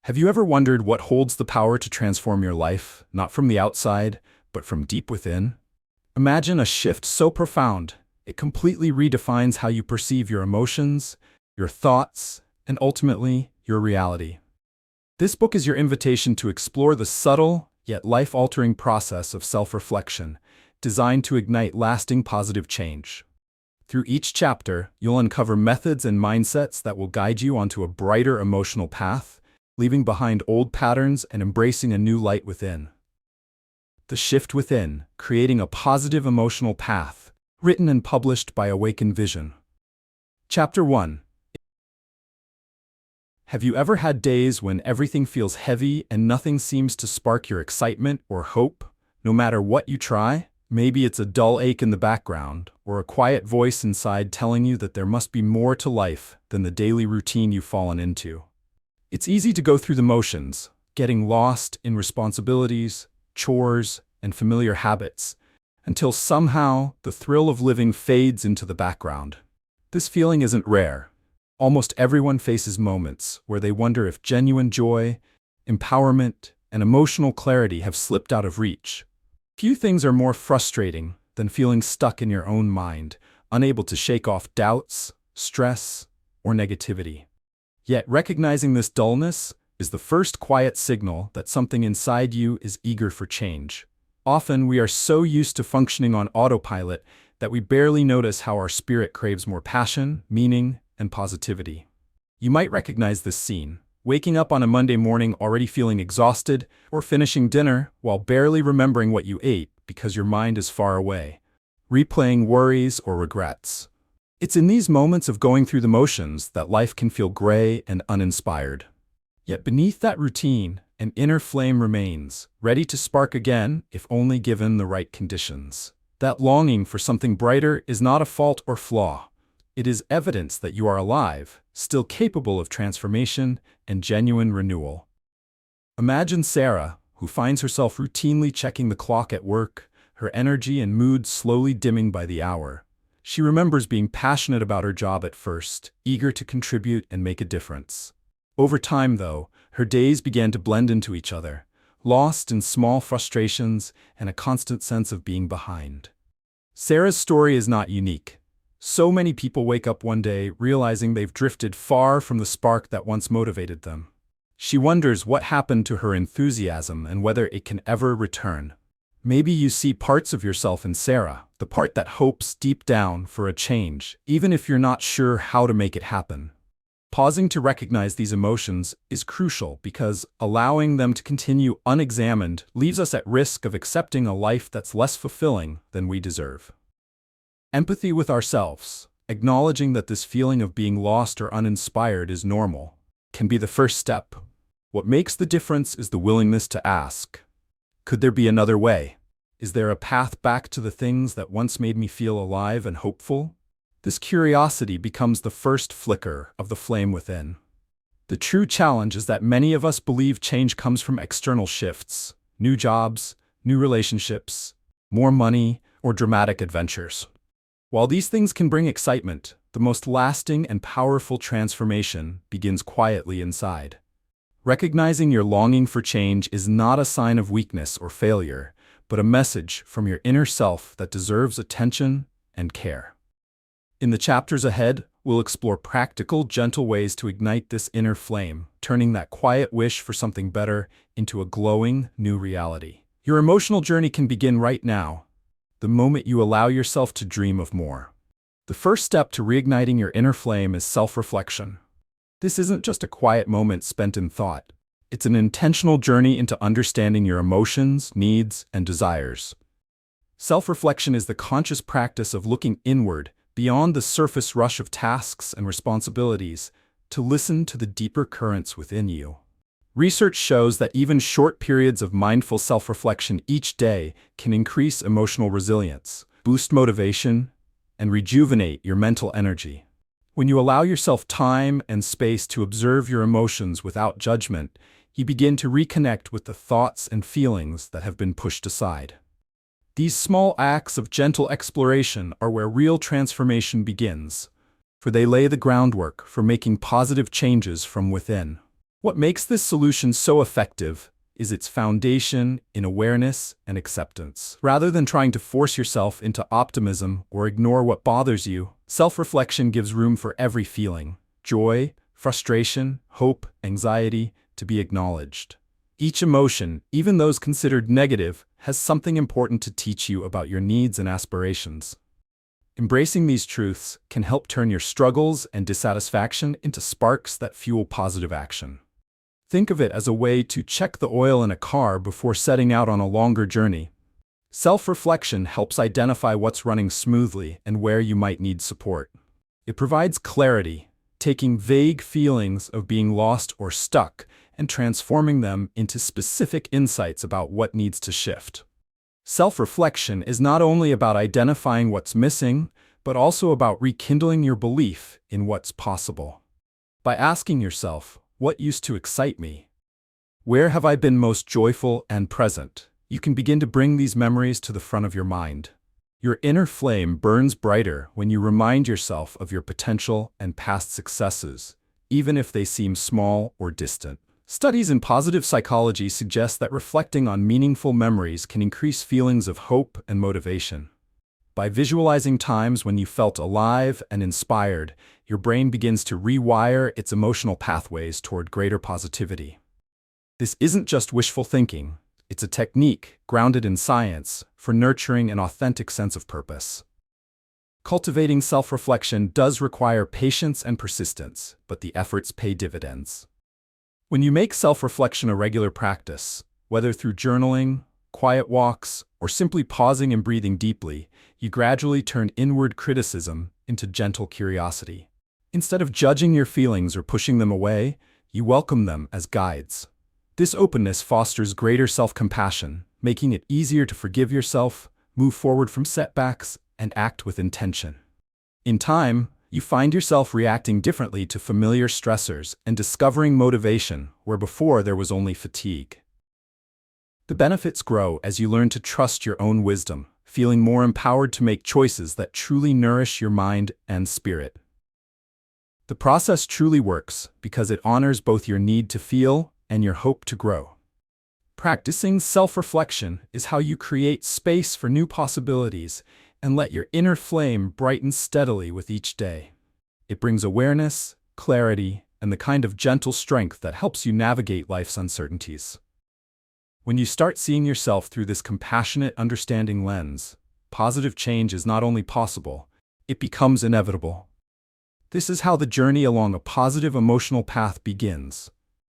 Have you ever wondered what holds the power to transform your life, not from the outside, but from deep within? Imagine a shift so profound, it completely redefines how you perceive your emotions, your thoughts, and ultimately, your reality. This book is your invitation to explore the subtle, yet life-altering process of self-reflection, designed to ignite lasting positive change. Through each chapter, you'll uncover methods and mindsets that will guide you onto a brighter emotional path, leaving behind old patterns and embracing a new light within. The Shift Within, Creating a Positive Emotional Path, written and published by Awaken Vision. Chapter 1. Have you ever had days when everything feels heavy and nothing seems to spark your excitement or hope, no matter what you try? Maybe it's a dull ache in the background, or a quiet voice inside telling you that there must be more to life than the daily routine you've fallen into. It's easy to go through the motions, getting lost in responsibilities, chores, and familiar habits, until somehow the thrill of living fades into the background. This feeling isn't rare. Almost everyone faces moments where they wonder if genuine joy, empowerment, and emotional clarity have slipped out of reach. Few things are more frustrating than feeling stuck in your own mind, unable to shake off doubts, stress, or negativity. Yet recognizing this dullness is the first quiet signal that something inside you is eager for change. Often we are so used to functioning on autopilot that we barely notice how our spirit craves more passion, meaning, and positivity. You might recognize this scene, waking up on a Monday morning already feeling exhausted, or finishing dinner while barely remembering what you ate because your mind is far away, replaying worries or regrets. It's in these moments of going through the motions that life can feel gray and uninspired. Yet beneath that routine, an inner flame remains, ready to spark again if only given the right conditions. That longing for something brighter is not a fault or flaw. It is evidence that you are alive, still capable of transformation and genuine renewal. Imagine Sarah, who finds herself routinely checking the clock at work, her energy and mood slowly dimming by the hour. She remembers being passionate about her job at first, eager to contribute and make a difference. Over time, though, her days began to blend into each other, lost in small frustrations and a constant sense of being behind. Sarah's story is not unique. So many people wake up one day realizing they've drifted far from the spark that once motivated them. She wonders what happened to her enthusiasm and whether it can ever return. Maybe you see parts of yourself in Sarah, the part that hopes deep down for a change, even if you're not sure how to make it happen. Pausing to recognize these emotions is crucial because allowing them to continue unexamined leaves us at risk of accepting a life that's less fulfilling than we deserve. Empathy with ourselves, acknowledging that this feeling of being lost or uninspired is normal, can be the first step. What makes the difference is the willingness to ask, could there be another way? Is there a path back to the things that once made me feel alive and hopeful? This curiosity becomes the first flicker of the flame within. The true challenge is that many of us believe change comes from external shifts, new jobs, new relationships, more money, or dramatic adventures. While these things can bring excitement, the most lasting and powerful transformation begins quietly inside. Recognizing your longing for change is not a sign of weakness or failure, but a message from your inner self that deserves attention and care. In the chapters ahead, we'll explore practical, gentle ways to ignite this inner flame, turning that quiet wish for something better into a glowing, new reality. Your emotional journey can begin right now, the moment you allow yourself to dream of more. The first step to reigniting your inner flame is self-reflection. This isn't just a quiet moment spent in thought. It's an intentional journey into understanding your emotions, needs, and desires. Self-reflection is the conscious practice of looking inward, beyond the surface rush of tasks and responsibilities, to listen to the deeper currents within you. Research shows that even short periods of mindful self-reflection each day can increase emotional resilience, boost motivation, and rejuvenate your mental energy. When you allow yourself time and space to observe your emotions without judgment, you begin to reconnect with the thoughts and feelings that have been pushed aside. These small acts of gentle exploration are where real transformation begins, for they lay the groundwork for making positive changes from within. What makes this solution so effective is its foundation in awareness and acceptance. Rather than trying to force yourself into optimism or ignore what bothers you, self-reflection gives room for every feeling, joy, frustration, hope, anxiety, to be acknowledged. Each emotion, even those considered negative, has something important to teach you about your needs and aspirations. Embracing these truths can help turn your struggles and dissatisfaction into sparks that fuel positive action. Think of it as a way to check the oil in a car before setting out on a longer journey. Self-reflection helps identify what's running smoothly and where you might need support. It provides clarity, taking vague feelings of being lost or stuck and transforming them into specific insights about what needs to shift. Self-reflection is not only about identifying what's missing, but also about rekindling your belief in what's possible. By asking yourself, what used to excite me? Where have I been most joyful and present? You can begin to bring these memories to the front of your mind. Your inner flame burns brighter when you remind yourself of your potential and past successes, even if they seem small or distant. Studies in positive psychology suggest that reflecting on meaningful memories can increase feelings of hope and motivation. By visualizing times when you felt alive and inspired, your brain begins to rewire its emotional pathways toward greater positivity. This isn't just wishful thinking, it's a technique grounded in science for nurturing an authentic sense of purpose. Cultivating self-reflection does require patience and persistence, but the efforts pay dividends. When you make self-reflection a regular practice, whether through journaling, quiet walks, or simply pausing and breathing deeply, you gradually turn inward criticism into gentle curiosity. Instead of judging your feelings or pushing them away, you welcome them as guides. This openness fosters greater self-compassion, making it easier to forgive yourself, move forward from setbacks, and act with intention. In time, you find yourself reacting differently to familiar stressors and discovering motivation where before there was only fatigue. The benefits grow as you learn to trust your own wisdom, feeling more empowered to make choices that truly nourish your mind and spirit. The process truly works because it honors both your need to feel and your hope to grow. Practicing self-reflection is how you create space for new possibilities and let your inner flame brighten steadily with each day. It brings awareness, clarity, and the kind of gentle strength that helps you navigate life's uncertainties. When you start seeing yourself through this compassionate, understanding lens, positive change is not only possible, it becomes inevitable. This is how the journey along a positive emotional path begins,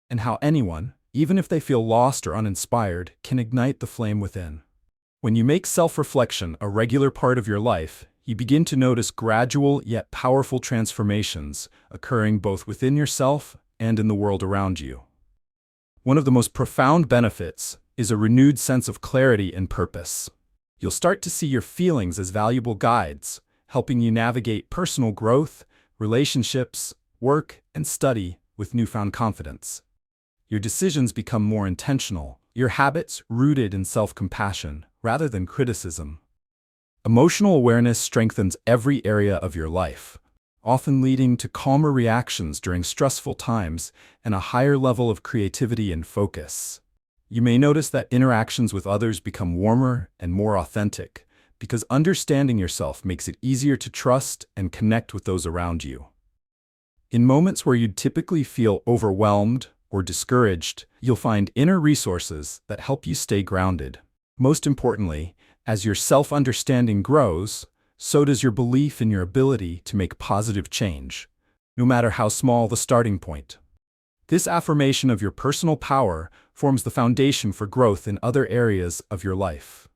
and how anyone, even if they feel lost or uninspired, can ignite the flame within. When you make self-reflection a regular part of your life, you begin to notice gradual yet powerful transformations occurring both within yourself and in the world around you. One of the most profound benefits is a renewed sense of clarity and purpose. You'll start to see your feelings as valuable guides, helping you navigate personal growth, relationships, work, and study with newfound confidence. Your decisions become more intentional, your habits rooted in self-compassion rather than criticism. Emotional awareness strengthens every area of your life, often leading to calmer reactions during stressful times and a higher level of creativity and focus. You may notice that interactions with others become warmer and more authentic, because understanding yourself makes it easier to trust and connect with those around you. In moments where you'd typically feel overwhelmed or discouraged, you'll find inner resources that help you stay grounded. Most importantly, as your self-understanding grows, so does your belief in your ability to make positive change, no matter how small the starting point. This affirmation of your personal power forms the foundation for growth in other areas of your life.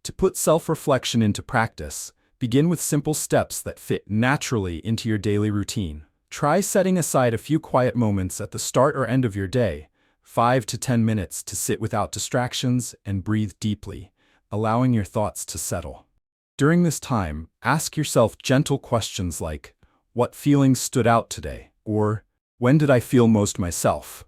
To put self-reflection into practice, begin with simple steps that fit naturally into your daily routine. Try setting aside a few quiet moments at the start or end of your day, 5 to 10 minutes to sit without distractions and breathe deeply, allowing your thoughts to settle. During this time, ask yourself gentle questions like, what feelings stood out today? Or, when did I feel most myself?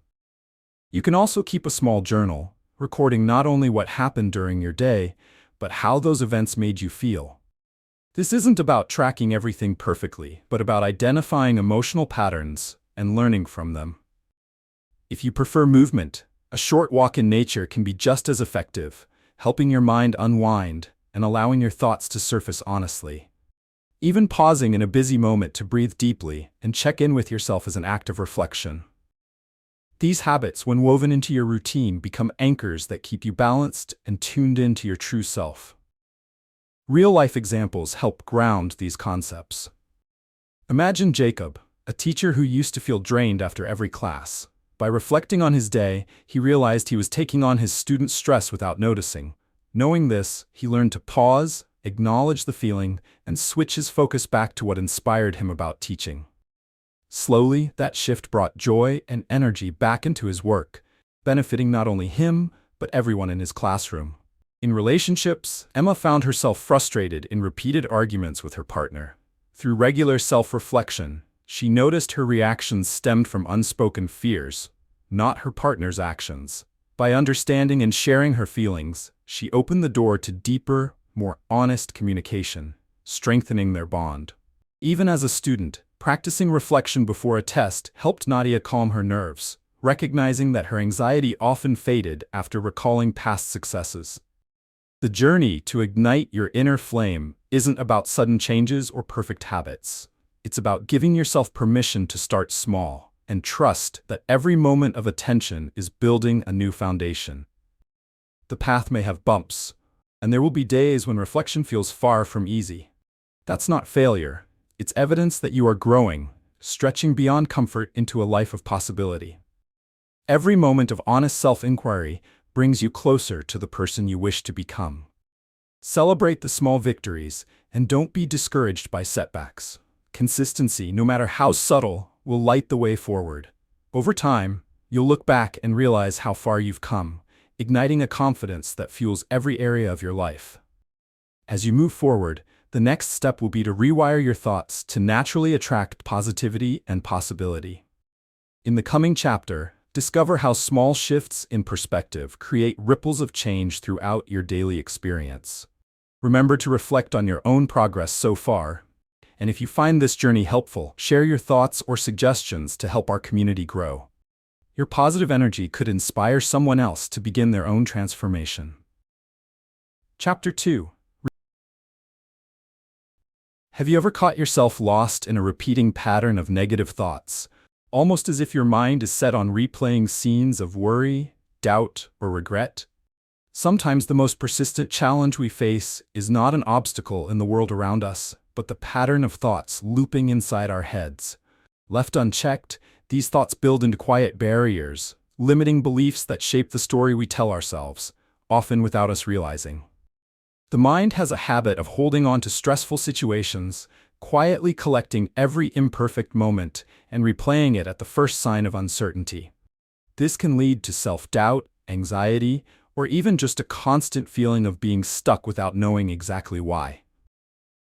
You can also keep a small journal, recording not only what happened during your day, but how those events made you feel. This isn't about tracking everything perfectly, but about identifying emotional patterns and learning from them. If you prefer movement, a short walk in nature can be just as effective, helping your mind unwind and allowing your thoughts to surface honestly. Even pausing in a busy moment to breathe deeply and check in with yourself is an act of reflection. These habits, when woven into your routine, become anchors that keep you balanced and tuned into your true self. Real-life examples help ground these concepts. Imagine Jacob, a teacher who used to feel drained after every class. By reflecting on his day, he realized he was taking on his students' stress without noticing. Knowing this, he learned to pause, acknowledge the feeling, and switch his focus back to what inspired him about teaching. Slowly, that shift brought joy and energy back into his work, benefiting not only him, but everyone in his classroom. In relationships, Emma found herself frustrated in repeated arguments with her partner. Through regular self-reflection, she noticed her reactions stemmed from unspoken fears, not her partner's actions. By understanding and sharing her feelings, she opened the door to deeper, more honest communication, strengthening their bond. Even as a student, practicing reflection before a test helped Nadia calm her nerves, recognizing that her anxiety often faded after recalling past successes. The journey to ignite your inner flame isn't about sudden changes or perfect habits. It's about giving yourself permission to start small and trust that every moment of attention is building a new foundation. The path may have bumps, and there will be days when reflection feels far from easy. That's not failure. It's evidence that you are growing, stretching beyond comfort into a life of possibility. Every moment of honest self-inquiry brings you closer to the person you wish to become. Celebrate the small victories and don't be discouraged by setbacks. Consistency, no matter how subtle, will light the way forward. Over time, you'll look back and realize how far you've come, igniting a confidence that fuels every area of your life. As you move forward, the next step will be to rewire your thoughts to naturally attract positivity and possibility. In the coming chapter, discover how small shifts in perspective create ripples of change throughout your daily experience. Remember to reflect on your own progress so far, and if you find this journey helpful, share your thoughts or suggestions to help our community grow. Your positive energy could inspire someone else to begin their own transformation. Chapter 2. Have you ever caught yourself lost in a repeating pattern of negative thoughts, almost as if your mind is set on replaying scenes of worry, doubt, or regret? Sometimes the most persistent challenge we face is not an obstacle in the world around us, but the pattern of thoughts looping inside our heads. Left unchecked, these thoughts build into quiet barriers, limiting beliefs that shape the story we tell ourselves, often without us realizing. The mind has a habit of holding on to stressful situations, quietly collecting every imperfect moment and replaying it at the first sign of uncertainty. This can lead to self-doubt, anxiety, or even just a constant feeling of being stuck without knowing exactly why.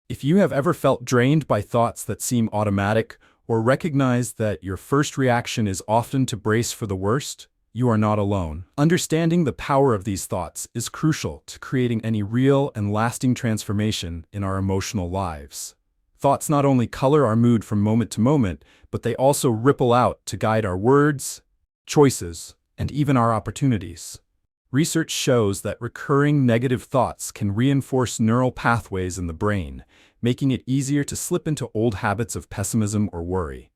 If you have ever felt drained by thoughts that seem automatic, or recognize that your first reaction is often to brace for the worst, you are not alone. Understanding the power of these thoughts is crucial to creating any real and lasting transformation in our emotional lives. Thoughts not only color our mood from moment to moment, but they also ripple out to guide our words, choices, and even our opportunities. Research shows that recurring negative thoughts can reinforce neural pathways in the brain, making it easier to slip into old habits of pessimism or worry.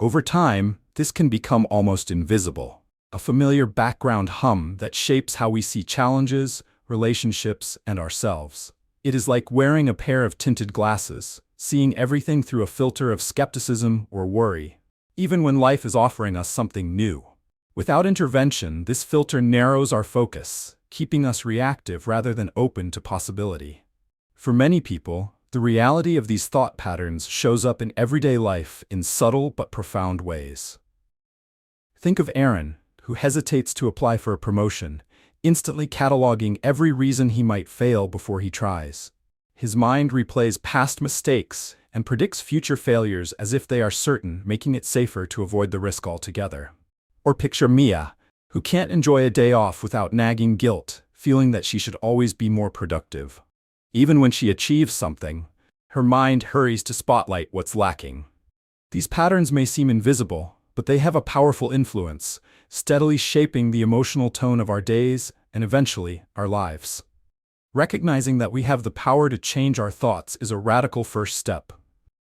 Over time, this can become almost invisible, a familiar background hum that shapes how we see challenges, relationships, and ourselves. It is like wearing a pair of tinted glasses, seeing everything through a filter of skepticism or worry, even when life is offering us something new. Without intervention, this filter narrows our focus, keeping us reactive rather than open to possibility. For many people, the reality of these thought patterns shows up in everyday life in subtle but profound ways. Think of Aaron, who hesitates to apply for a promotion, instantly cataloging every reason he might fail before he tries. His mind replays past mistakes and predicts future failures as if they are certain, making it safer to avoid the risk altogether. Or picture Mia, who can't enjoy a day off without nagging guilt, feeling that she should always be more productive. Even when she achieves something, her mind hurries to spotlight what's lacking. These patterns may seem invisible, but they have a powerful influence, steadily shaping the emotional tone of our days and eventually our lives. Recognizing that we have the power to change our thoughts is a radical first step.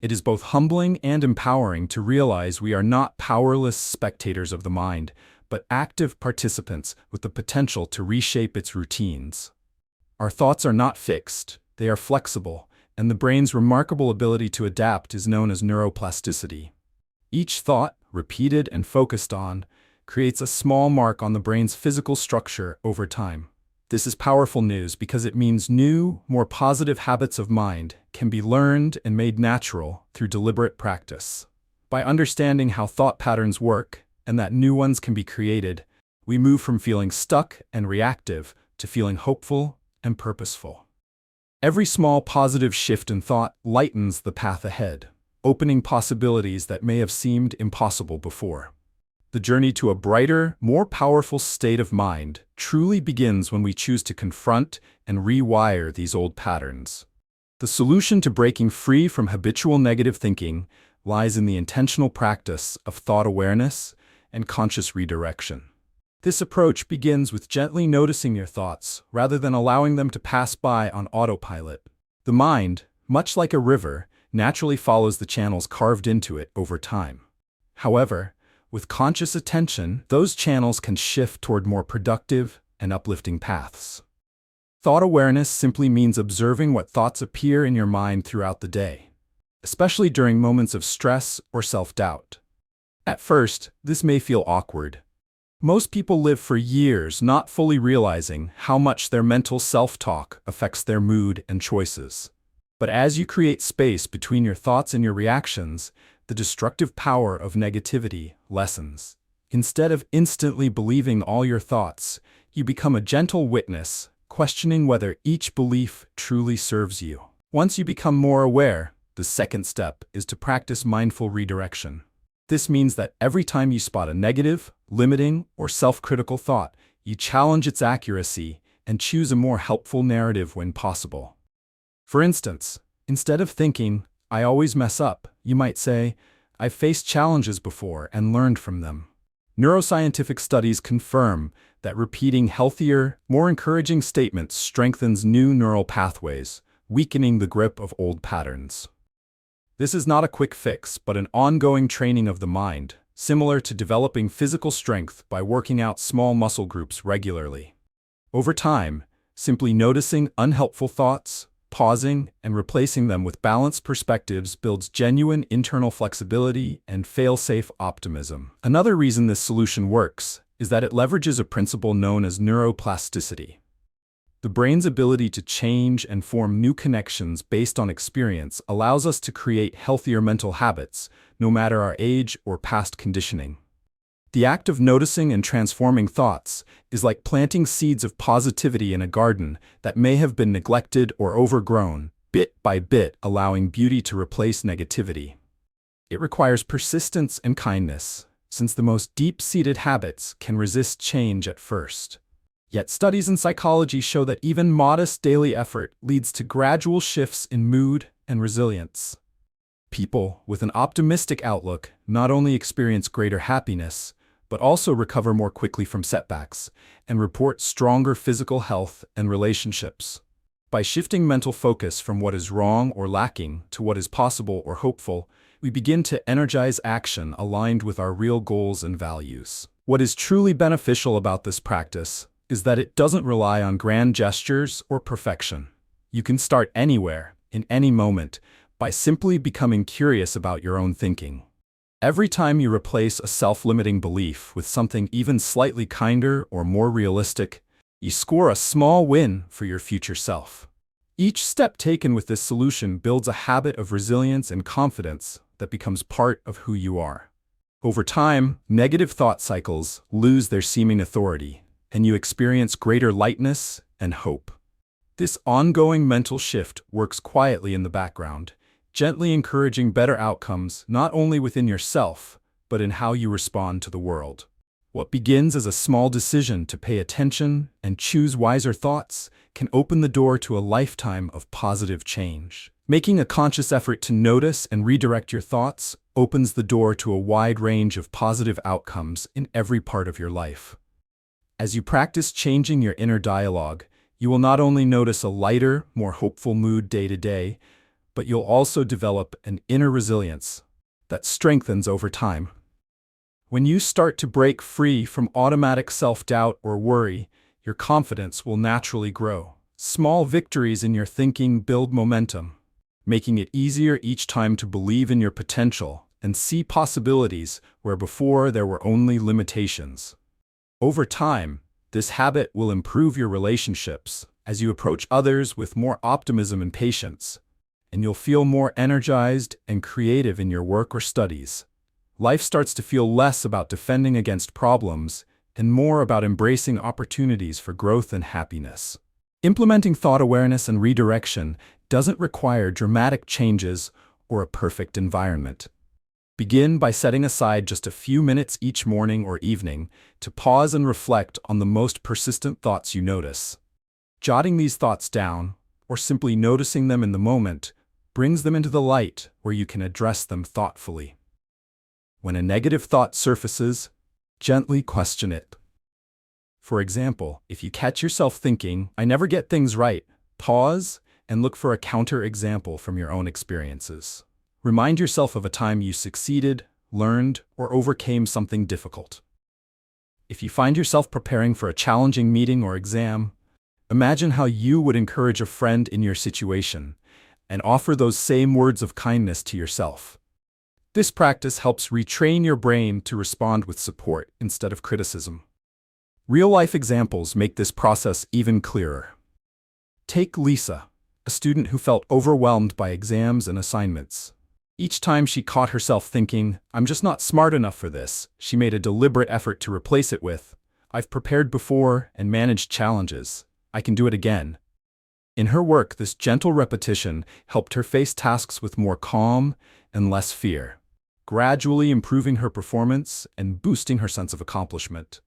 It is both humbling and empowering to realize we are not powerless spectators of the mind, but active participants with the potential to reshape its routines. Our thoughts are not fixed, they are flexible, and the brain's remarkable ability to adapt is known as neuroplasticity. Each thought, repeated and focused on, creates a small mark on the brain's physical structure over time. This is powerful news because it means new, more positive habits of mind can be learned and made natural through deliberate practice. By understanding how thought patterns work and that new ones can be created, we move from feeling stuck and reactive to feeling hopeful and purposeful. Every small positive shift in thought lightens the path ahead, opening possibilities that may have seemed impossible before. The journey to a brighter, more powerful state of mind truly begins when we choose to confront and rewire these old patterns. The solution to breaking free from habitual negative thinking lies in the intentional practice of thought awareness and conscious redirection. This approach begins with gently noticing your thoughts rather than allowing them to pass by on autopilot. The mind, much like a river, naturally follows the channels carved into it over time. However, with conscious attention, those channels can shift toward more productive and uplifting paths. Thought awareness simply means observing what thoughts appear in your mind throughout the day, especially during moments of stress or self-doubt. At first, this may feel awkward. Most people live for years not fully realizing how much their mental self-talk affects their mood and choices. But as you create space between your thoughts and your reactions, the destructive power of negativity lessens. Instead of instantly believing all your thoughts, you become a gentle witness, questioning whether each belief truly serves you. Once you become more aware, the second step is to practice mindful redirection. This means that every time you spot a negative, limiting, or self-critical thought, you challenge its accuracy and choose a more helpful narrative when possible. For instance, instead of thinking, "I always mess up," you might say, "I've faced challenges before and learned from them." Neuroscientific studies confirm that repeating healthier, more encouraging statements strengthens new neural pathways, weakening the grip of old patterns. This is not a quick fix, but an ongoing training of the mind, similar to developing physical strength by working out small muscle groups regularly. Over time, simply noticing unhelpful thoughts, pausing, and replacing them with balanced perspectives builds genuine internal flexibility and fail-safe optimism. Another reason this solution works is that it leverages a principle known as neuroplasticity. The brain's ability to change and form new connections based on experience allows us to create healthier mental habits, no matter our age or past conditioning. The act of noticing and transforming thoughts is like planting seeds of positivity in a garden that may have been neglected or overgrown, bit by bit allowing beauty to replace negativity. It requires persistence and kindness, since the most deep-seated habits can resist change at first. Yet studies in psychology show that even modest daily effort leads to gradual shifts in mood and resilience. People with an optimistic outlook not only experience greater happiness, but also recover more quickly from setbacks and report stronger physical health and relationships. By shifting mental focus from what is wrong or lacking to what is possible or hopeful, we begin to energize action aligned with our real goals and values. What is truly beneficial about this practice is that it doesn't rely on grand gestures or perfection. You can start anywhere, in any moment, by simply becoming curious about your own thinking. Every time you replace a self-limiting belief with something even slightly kinder or more realistic, you score a small win for your future self. Each step taken with this solution builds a habit of resilience and confidence that becomes part of who you are. Over time, negative thought cycles lose their seeming authority, and you experience greater lightness and hope. This ongoing mental shift works quietly in the background, gently encouraging better outcomes not only within yourself, but in how you respond to the world. What begins as a small decision to pay attention and choose wiser thoughts can open the door to a lifetime of positive change. Making a conscious effort to notice and redirect your thoughts opens the door to a wide range of positive outcomes in every part of your life. As you practice changing your inner dialogue, you will not only notice a lighter, more hopeful mood day to day, but you'll also develop an inner resilience that strengthens over time. When you start to break free from automatic self-doubt or worry, your confidence will naturally grow. Small victories in your thinking build momentum, making it easier each time to believe in your potential and see possibilities where before there were only limitations. Over time, this habit will improve your relationships as you approach others with more optimism and patience, and you'll feel more energized and creative in your work or studies. Life starts to feel less about defending against problems and more about embracing opportunities for growth and happiness. Implementing thought awareness and redirection doesn't require dramatic changes or a perfect environment. Begin by setting aside just a few minutes each morning or evening to pause and reflect on the most persistent thoughts you notice. Jotting these thoughts down, or simply noticing them in the moment, brings them into the light where you can address them thoughtfully. When a negative thought surfaces, gently question it. For example, if you catch yourself thinking, "I never get things right," pause and look for a counter-example from your own experiences. Remind yourself of a time you succeeded, learned, or overcame something difficult. If you find yourself preparing for a challenging meeting or exam, imagine how you would encourage a friend in your situation and offer those same words of kindness to yourself. This practice helps retrain your brain to respond with support instead of criticism. Real-life examples make this process even clearer. Take Lisa, a student who felt overwhelmed by exams and assignments. Each time she caught herself thinking, "I'm just not smart enough for this," she made a deliberate effort to replace it with, "I've prepared before and managed challenges. I can do it again." In her work, this gentle repetition helped her face tasks with more calm and less fear, gradually improving her performance and boosting her sense of accomplishment.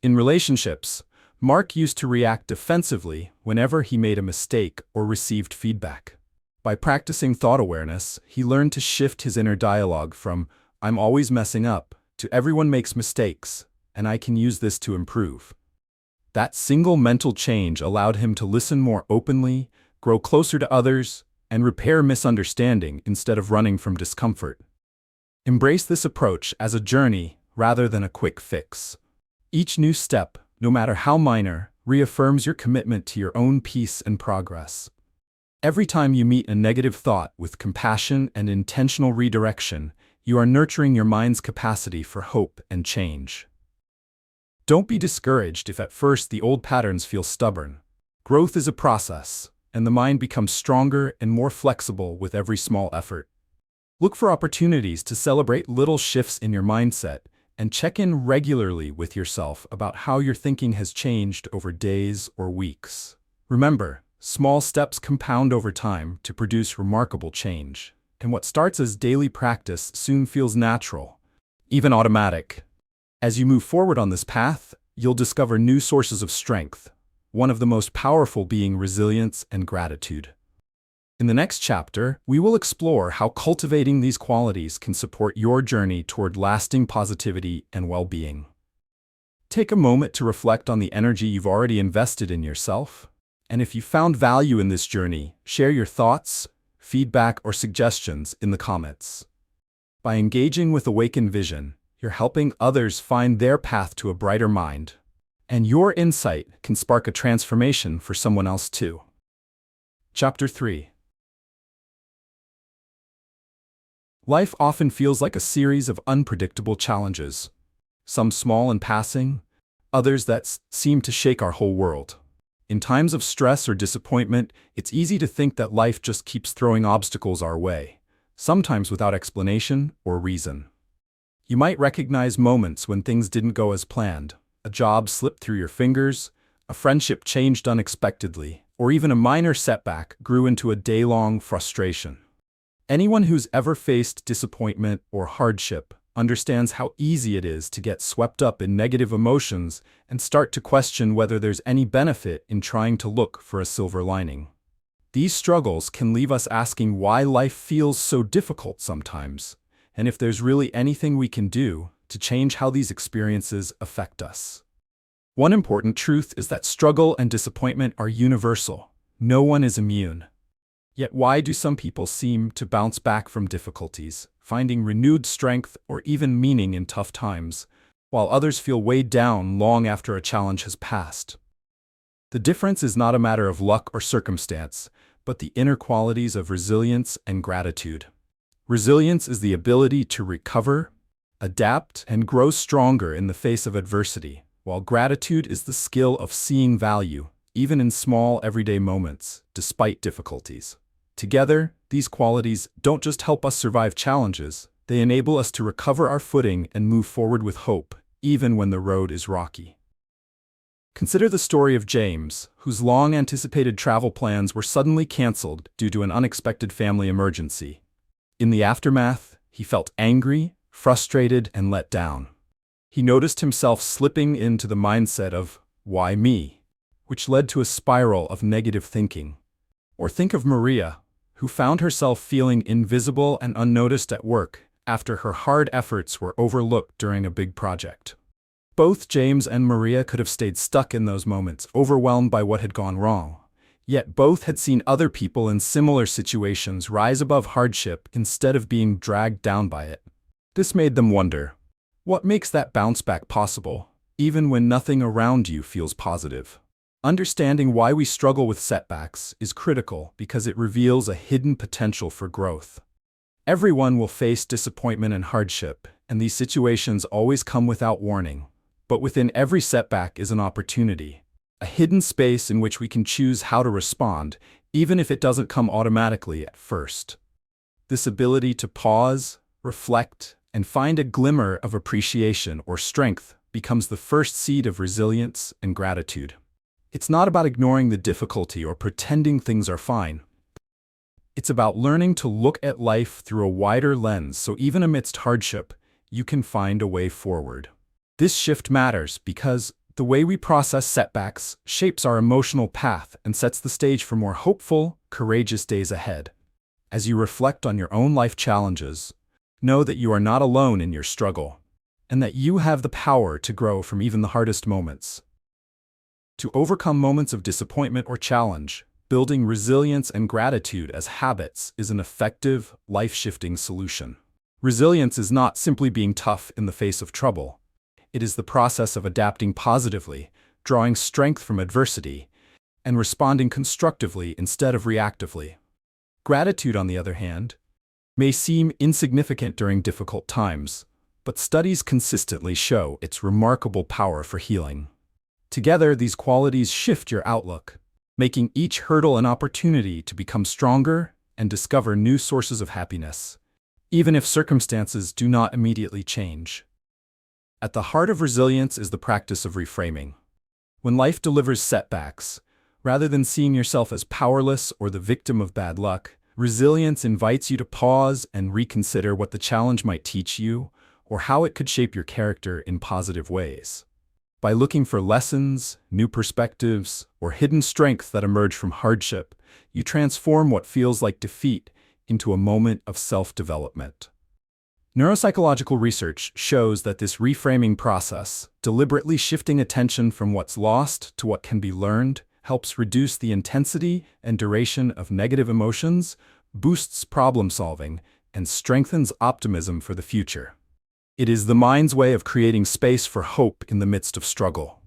In relationships, Mark used to react defensively whenever he made a mistake or received feedback. By practicing thought awareness, he learned to shift his inner dialogue from "I'm always messing up" to "everyone makes mistakes, and I can use this to improve." That single mental change allowed him to listen more openly, grow closer to others, and repair misunderstanding instead of running from discomfort. Embrace this approach as a journey rather than a quick fix. Each new step, no matter how minor, reaffirms your commitment to your own peace and progress. Every time you meet a negative thought with compassion and intentional redirection, you are nurturing your mind's capacity for hope and change. Don't be discouraged if at first the old patterns feel stubborn. Growth is a process, and the mind becomes stronger and more flexible with every small effort. Look for opportunities to celebrate little shifts in your mindset and check in regularly with yourself about how your thinking has changed over days or weeks. Remember, small steps compound over time to produce remarkable change, and what starts as daily practice soon feels natural, even automatic. As you move forward on this path, you'll discover new sources of strength, one of the most powerful being resilience and gratitude. In the next chapter, we will explore how cultivating these qualities can support your journey toward lasting positivity and well-being. Take a moment to reflect on the energy you've already invested in yourself. And if you found value in this journey, share your thoughts, feedback, or suggestions in the comments. By engaging with Awaken Vision, you're helping others find their path to a brighter mind. And your insight can spark a transformation for someone else too. Chapter 3. Life often feels like a series of unpredictable challenges. Some small and passing, others that seem to shake our whole world. In times of stress or disappointment, it's easy to think that life just keeps throwing obstacles our way, sometimes without explanation or reason. You might recognize moments when things didn't go as planned. A job slipped through your fingers, a friendship changed unexpectedly, or even a minor setback grew into a day-long frustration. Anyone who's ever faced disappointment or hardship understands how easy it is to get swept up in negative emotions and start to question whether there's any benefit in trying to look for a silver lining. These struggles can leave us asking why life feels so difficult sometimes, and if there's really anything we can do to change how these experiences affect us. One important truth is that struggle and disappointment are universal. No one is immune. Yet why do some people seem to bounce back from difficulties, finding renewed strength or even meaning in tough times, while others feel weighed down long after a challenge has passed? The difference is not a matter of luck or circumstance, but the inner qualities of resilience and gratitude. Resilience is the ability to recover, adapt, and grow stronger in the face of adversity, while gratitude is the skill of seeing value, even in small everyday moments, despite difficulties. Together, these qualities don't just help us survive challenges, they enable us to recover our footing and move forward with hope, even when the road is rocky. Consider the story of James, whose long-anticipated travel plans were suddenly canceled due to an unexpected family emergency. In the aftermath, he felt angry, frustrated, and let down. He noticed himself slipping into the mindset of, "Why me?" which led to a spiral of negative thinking. Or think of Maria, who found herself feeling invisible and unnoticed at work after her hard efforts were overlooked during a big project. Both James and Maria could have stayed stuck in those moments, overwhelmed by what had gone wrong. Yet both had seen other people in similar situations rise above hardship instead of being dragged down by it. This made them wonder, what makes that bounce back possible, even when nothing around you feels positive? Understanding why we struggle with setbacks is critical because it reveals a hidden potential for growth. Everyone will face disappointment and hardship, and these situations always come without warning. But within every setback is an opportunity, a hidden space in which we can choose how to respond, even if it doesn't come automatically at first. This ability to pause, reflect, and find a glimmer of appreciation or strength becomes the first seed of resilience and gratitude. It's not about ignoring the difficulty or pretending things are fine. It's about learning to look at life through a wider lens so even amidst hardship, you can find a way forward. This shift matters because the way we process setbacks shapes our emotional path and sets the stage for more hopeful, courageous days ahead. As you reflect on your own life challenges, know that you are not alone in your struggle, and that you have the power to grow from even the hardest moments. To overcome moments of disappointment or challenge, building resilience and gratitude as habits is an effective, life-shifting solution. Resilience is not simply being tough in the face of trouble. It is the process of adapting positively, drawing strength from adversity, and responding constructively instead of reactively. Gratitude, on the other hand, may seem insignificant during difficult times, but studies consistently show its remarkable power for healing. Together, these qualities shift your outlook, making each hurdle an opportunity to become stronger and discover new sources of happiness, even if circumstances do not immediately change. At the heart of resilience is the practice of reframing. When life delivers setbacks, rather than seeing yourself as powerless or the victim of bad luck, resilience invites you to pause and reconsider what the challenge might teach you or how it could shape your character in positive ways. By looking for lessons, new perspectives, or hidden strength that emerge from hardship, you transform what feels like defeat into a moment of self-development. Neuropsychological research shows that this reframing process, deliberately shifting attention from what's lost to what can be learned, helps reduce the intensity and duration of negative emotions, boosts problem-solving, and strengthens optimism for the future. It is the mind's way of creating space for hope in the midst of struggle.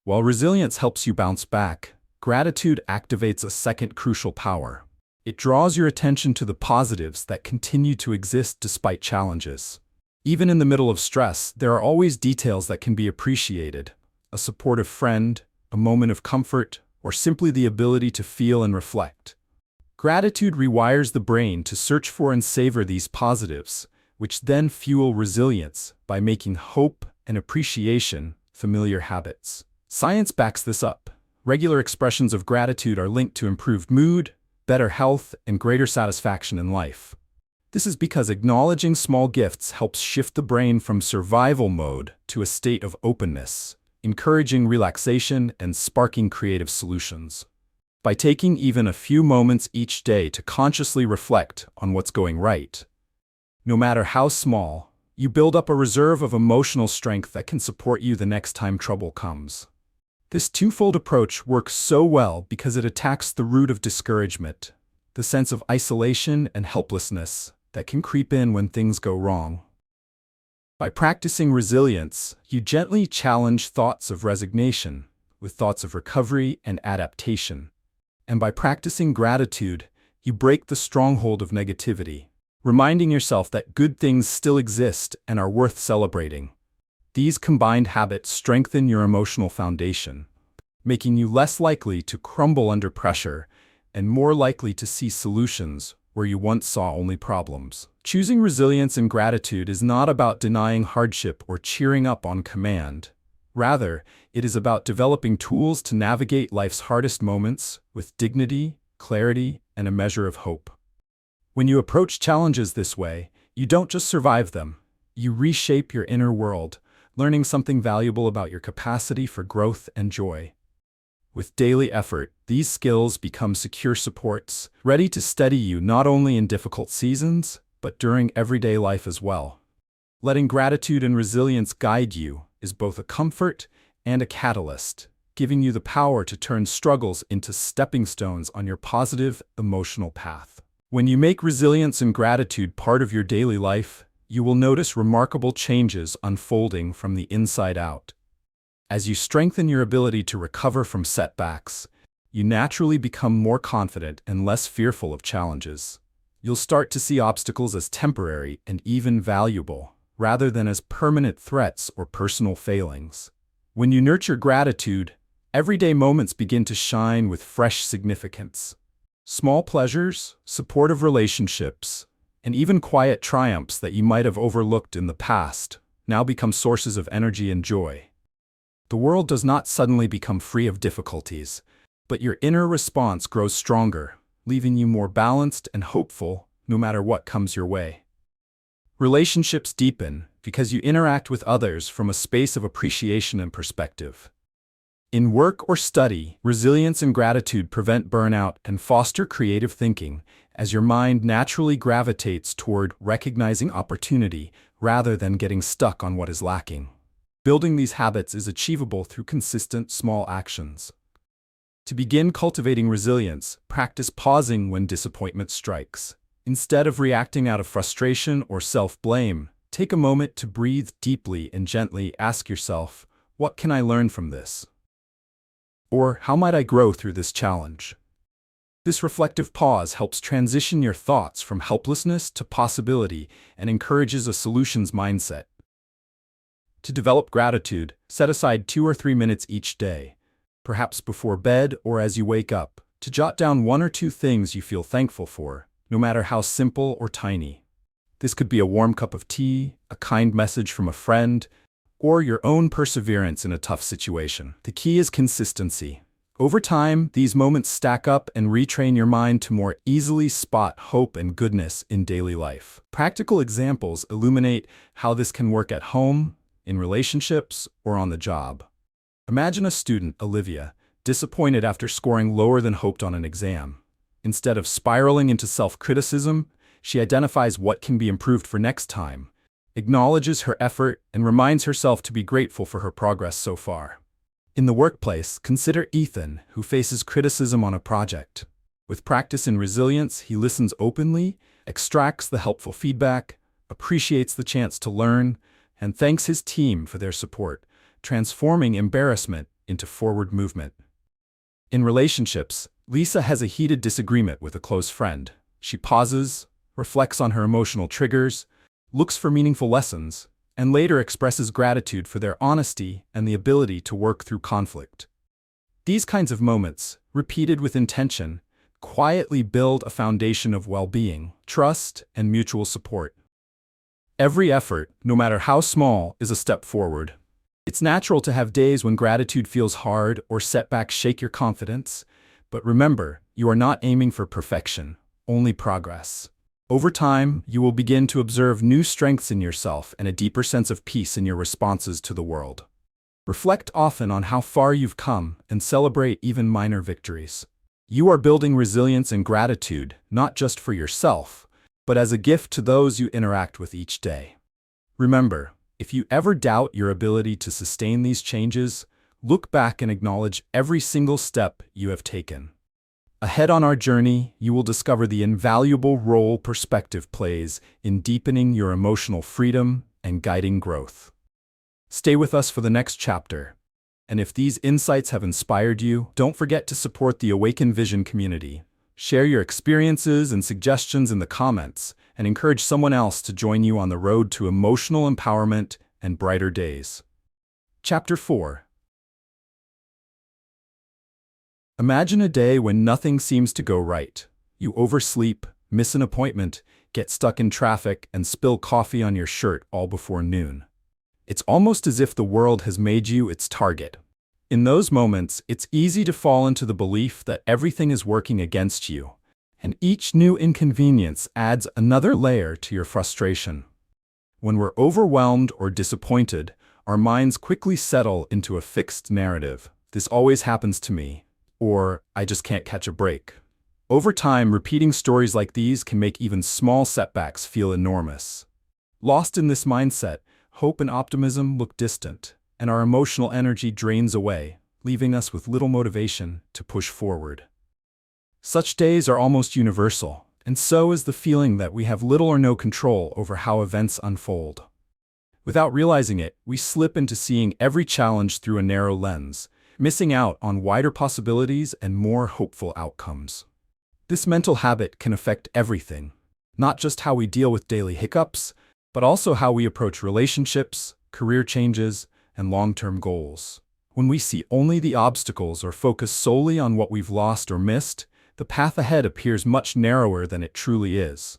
While resilience helps you bounce back, gratitude activates a second crucial power. It draws your attention to the positives that continue to exist despite challenges. Even in the middle of stress, there are always details that can be appreciated: a supportive friend, a moment of comfort, or simply the ability to feel and reflect. Gratitude rewires the brain to search for and savor these positives, which then fuel resilience by making hope and appreciation familiar habits. Science backs this up. Regular expressions of gratitude are linked to improved mood, better health, and greater satisfaction in life. This is because acknowledging small gifts helps shift the brain from survival mode to a state of openness, encouraging relaxation and sparking creative solutions. By taking even a few moments each day to consciously reflect on what's going right, no matter how small, you build up a reserve of emotional strength that can support you the next time trouble comes. This twofold approach works so well because it attacks the root of discouragement, the sense of isolation and helplessness that can creep in when things go wrong. By practicing resilience, you gently challenge thoughts of resignation with thoughts of recovery and adaptation. And by practicing gratitude, you break the stronghold of negativity, reminding yourself that good things still exist and are worth celebrating. These combined habits strengthen your emotional foundation, making you less likely to crumble under pressure and more likely to see solutions where you once saw only problems. Choosing resilience and gratitude is not about denying hardship or cheering up on command. Rather, it is about developing tools to navigate life's hardest moments with dignity, clarity, and a measure of hope. When you approach challenges this way, you don't just survive them, you reshape your inner world, learning something valuable about your capacity for growth and joy. With daily effort, these skills become secure supports, ready to steady you not only in difficult seasons, but during everyday life as well. Letting gratitude and resilience guide you is both a comfort and a catalyst, giving you the power to turn struggles into stepping stones on your positive, emotional path. When you make resilience and gratitude part of your daily life, you will notice remarkable changes unfolding from the inside out. As you strengthen your ability to recover from setbacks, you naturally become more confident and less fearful of challenges. You'll start to see obstacles as temporary and even valuable, rather than as permanent threats or personal failings. When you nurture gratitude, everyday moments begin to shine with fresh significance. Small pleasures, supportive relationships, and even quiet triumphs that you might have overlooked in the past now become sources of energy and joy. The world does not suddenly become free of difficulties, but your inner response grows stronger, leaving you more balanced and hopeful no matter what comes your way. Relationships deepen because you interact with others from a space of appreciation and perspective. In work or study, resilience and gratitude prevent burnout and foster creative thinking, as your mind naturally gravitates toward recognizing opportunity rather than getting stuck on what is lacking. Building these habits is achievable through consistent small actions. To begin cultivating resilience, practice pausing when disappointment strikes. Instead of reacting out of frustration or self-blame, take a moment to breathe deeply and gently ask yourself, what can I learn from this? Or how might I grow through this challenge? This reflective pause helps transition your thoughts from helplessness to possibility and encourages a solutions mindset. To develop gratitude, set aside 2 or 3 minutes each day, perhaps before bed or as you wake up, to jot down 1 or 2 things you feel thankful for, no matter how simple or tiny. This could be a warm cup of tea, a kind message from a friend, or your own perseverance in a tough situation. The key is consistency. Over time, these moments stack up and retrain your mind to more easily spot hope and goodness in daily life. Practical examples illuminate how this can work at home, in relationships, or on the job. Imagine a student, Olivia, disappointed after scoring lower than hoped on an exam. Instead of spiraling into self-criticism, she identifies what can be improved for next time, acknowledges her effort, and reminds herself to be grateful for her progress so far. In the workplace, consider Ethan, who faces criticism on a project. With practice in resilience, he listens openly, extracts the helpful feedback, appreciates the chance to learn, and thanks his team for their support, transforming embarrassment into forward movement. In relationships, Lisa has a heated disagreement with a close friend. She pauses, reflects on her emotional triggers, looks for meaningful lessons, and later expresses gratitude for their honesty and the ability to work through conflict. These kinds of moments, repeated with intention, quietly build a foundation of well-being, trust, and mutual support. Every effort, no matter how small, is a step forward. It's natural to have days when gratitude feels hard or setbacks shake your confidence, but remember, you are not aiming for perfection, only progress. Over time, you will begin to observe new strengths in yourself and a deeper sense of peace in your responses to the world. Reflect often on how far you've come and celebrate even minor victories. You are building resilience and gratitude, not just for yourself, but as a gift to those you interact with each day. Remember, if you ever doubt your ability to sustain these changes, look back and acknowledge every single step you have taken. Ahead on our journey, you will discover the invaluable role perspective plays in deepening your emotional freedom and guiding growth. Stay with us for the next chapter. And if these insights have inspired you, don't forget to support the Awaken Vision community. Share your experiences and suggestions in the comments, and encourage someone else to join you on the road to emotional empowerment and brighter days. Chapter 4. Imagine a day when nothing seems to go right. You oversleep, miss an appointment, get stuck in traffic, and spill coffee on your shirt all before noon. It's almost as if the world has made you its target. In those moments, it's easy to fall into the belief that everything is working against you, and each new inconvenience adds another layer to your frustration. When we're overwhelmed or disappointed, our minds quickly settle into a fixed narrative. This always happens to me, or I just can't catch a break. Over time, repeating stories like these can make even small setbacks feel enormous. Lost in this mindset, hope and optimism look distant, and our emotional energy drains away, leaving us with little motivation to push forward. Such days are almost universal, and so is the feeling that we have little or no control over how events unfold. Without realizing it, we slip into seeing every challenge through a narrow lens, missing out on wider possibilities and more hopeful outcomes. This mental habit can affect everything, not just how we deal with daily hiccups, but also how we approach relationships, career changes, and long-term goals. When we see only the obstacles or focus solely on what we've lost or missed, the path ahead appears much narrower than it truly is.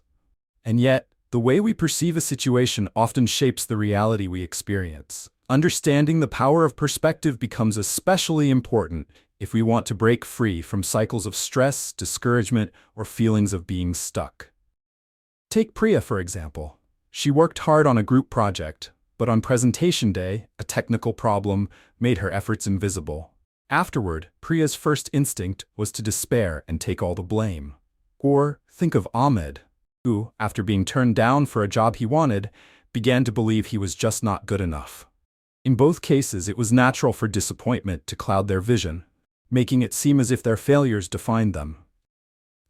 And yet, the way we perceive a situation often shapes the reality we experience. Understanding the power of perspective becomes especially important if we want to break free from cycles of stress, discouragement, or feelings of being stuck. Take Priya, for example. She worked hard on a group project, but on presentation day, a technical problem made her efforts invisible. Afterward, Priya's first instinct was to despair and take all the blame. Or think of Ahmed, who, after being turned down for a job he wanted, began to believe he was just not good enough. In both cases, it was natural for disappointment to cloud their vision, making it seem as if their failures defined them.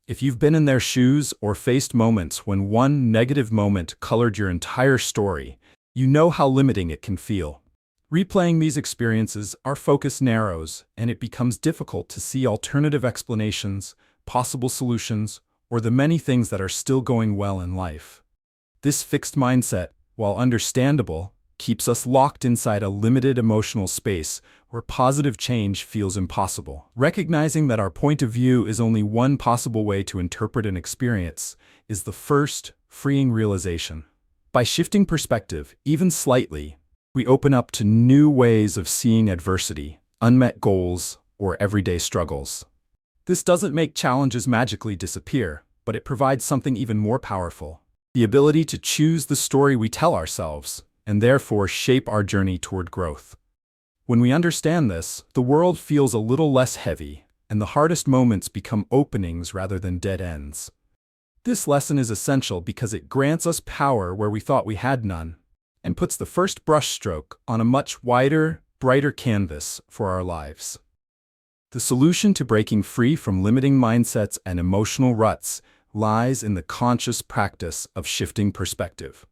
If you've been in their shoes or faced moments when one negative moment colored your entire story, you know how limiting it can feel. Replaying these experiences, our focus narrows, and it becomes difficult to see alternative explanations, possible solutions, or the many things that are still going well in life. This fixed mindset, while understandable, keeps us locked inside a limited emotional space where positive change feels impossible. Recognizing that our point of view is only one possible way to interpret an experience is the first, freeing realization. By shifting perspective, even slightly, we open up to new ways of seeing adversity, unmet goals, or everyday struggles. This doesn't make challenges magically disappear, but it provides something even more powerful: the ability to choose the story we tell ourselves, and therefore shape our journey toward growth. When we understand this, the world feels a little less heavy, and the hardest moments become openings rather than dead ends. This lesson is essential because it grants us power where we thought we had none, and puts the first brushstroke on a much wider, brighter canvas for our lives. The solution to breaking free from limiting mindsets and emotional ruts lies in the conscious practice of shifting perspective.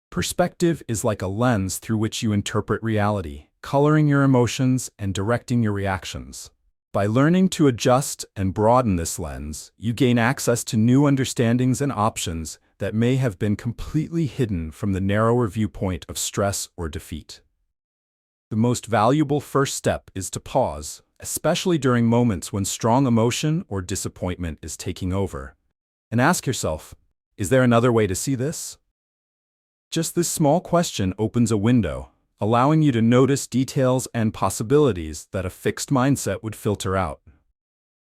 Perspective is like a lens through which you interpret reality, coloring your emotions and directing your reactions. By learning to adjust and broaden this lens, you gain access to new understandings and options that may have been completely hidden from the narrower viewpoint of stress or defeat. The most valuable first step is to pause, especially during moments when strong emotion or disappointment is taking over, and ask yourself, is there another way to see this? Just this small question opens a window, allowing you to notice details and possibilities that a fixed mindset would filter out.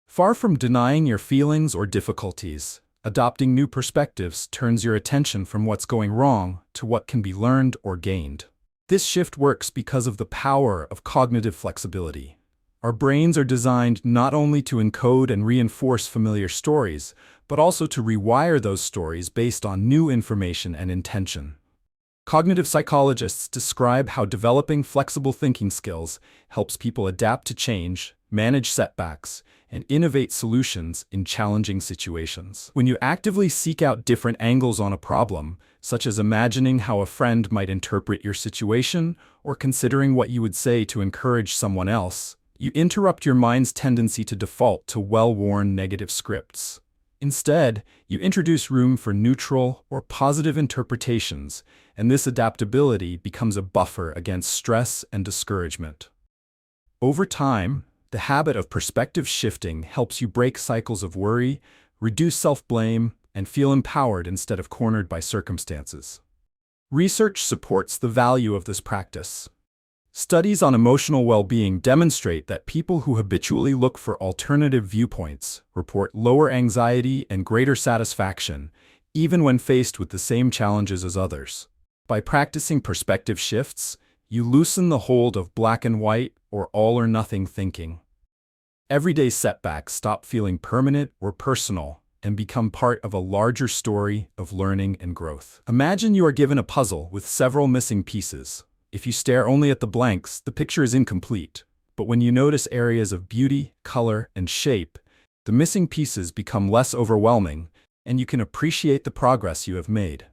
Far from denying your feelings or difficulties, adopting new perspectives turns your attention from what's going wrong to what can be learned or gained. This shift works because of the power of cognitive flexibility. Our brains are designed not only to encode and reinforce familiar stories, but also to rewire those stories based on new information and intention. Cognitive psychologists describe how developing flexible thinking skills helps people adapt to change, manage setbacks, and innovate solutions in challenging situations. When you actively seek out different angles on a problem, such as imagining how a friend might interpret your situation or considering what you would say to encourage someone else, you interrupt your mind's tendency to default to well-worn negative scripts. Instead, you introduce room for neutral or positive interpretations, and this adaptability becomes a buffer against stress and discouragement. Over time, the habit of perspective shifting helps you break cycles of worry, reduce self-blame, and feel empowered instead of cornered by circumstances. Research supports the value of this practice. Studies on emotional well-being demonstrate that people who habitually look for alternative viewpoints report lower anxiety and greater satisfaction, even when faced with the same challenges as others. By practicing perspective shifts, you loosen the hold of black and white or all-or-nothing thinking. Everyday setbacks stop feeling permanent or personal and become part of a larger story of learning and growth. Imagine you are given a puzzle with several missing pieces. If you stare only at the blanks, the picture is incomplete. But when you notice areas of beauty, color, and shape, the missing pieces become less overwhelming, and you can appreciate the progress you have made.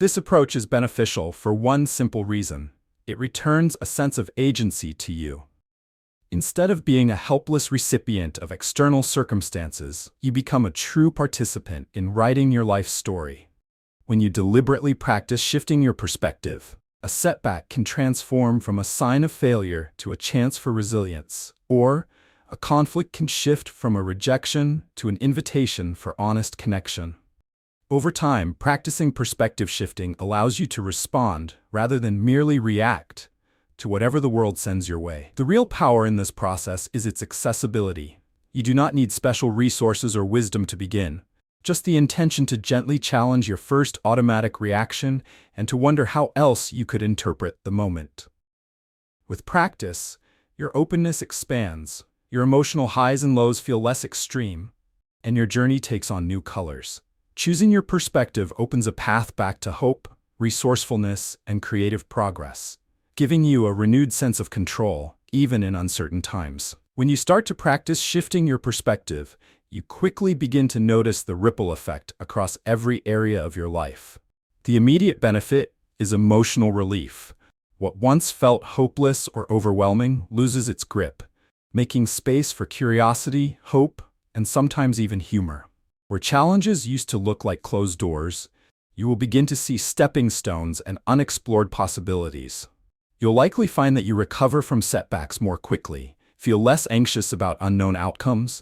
This approach is beneficial for one simple reason: it returns a sense of agency to you. Instead of being a helpless recipient of external circumstances, you become a true participant in writing your life story. When you deliberately practice shifting your perspective, a setback can transform from a sign of failure to a chance for resilience, or a conflict can shift from a rejection to an invitation for honest connection. Over time, practicing perspective shifting allows you to respond, rather than merely react, to whatever the world sends your way. The real power in this process is its accessibility. You do not need special resources or wisdom to begin. Just the intention to gently challenge your first automatic reaction and to wonder how else you could interpret the moment. With practice, your openness expands, your emotional highs and lows feel less extreme, and your journey takes on new colors. Choosing your perspective opens a path back to hope, resourcefulness, and creative progress, giving you a renewed sense of control, even in uncertain times. When you start to practice shifting your perspective, you quickly begin to notice the ripple effect across every area of your life. The immediate benefit is emotional relief. What once felt hopeless or overwhelming loses its grip, making space for curiosity, hope, and sometimes even humor. Where challenges used to look like closed doors, you will begin to see stepping stones and unexplored possibilities. You'll likely find that you recover from setbacks more quickly, feel less anxious about unknown outcomes,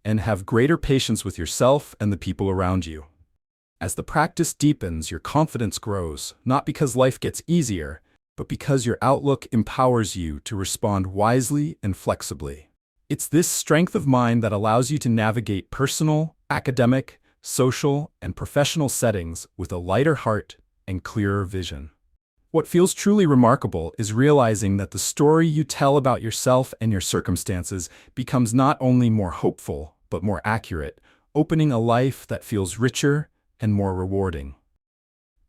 and have greater patience with yourself and the people around you. As the practice deepens, your confidence grows, not because life gets easier, but because your outlook empowers you to respond wisely and flexibly. It's this strength of mind that allows you to navigate personal, academic, social, and professional settings with a lighter heart and clearer vision. What feels truly remarkable is realizing that the story you tell about yourself and your circumstances becomes not only more hopeful, but more accurate, opening a life that feels richer and more rewarding.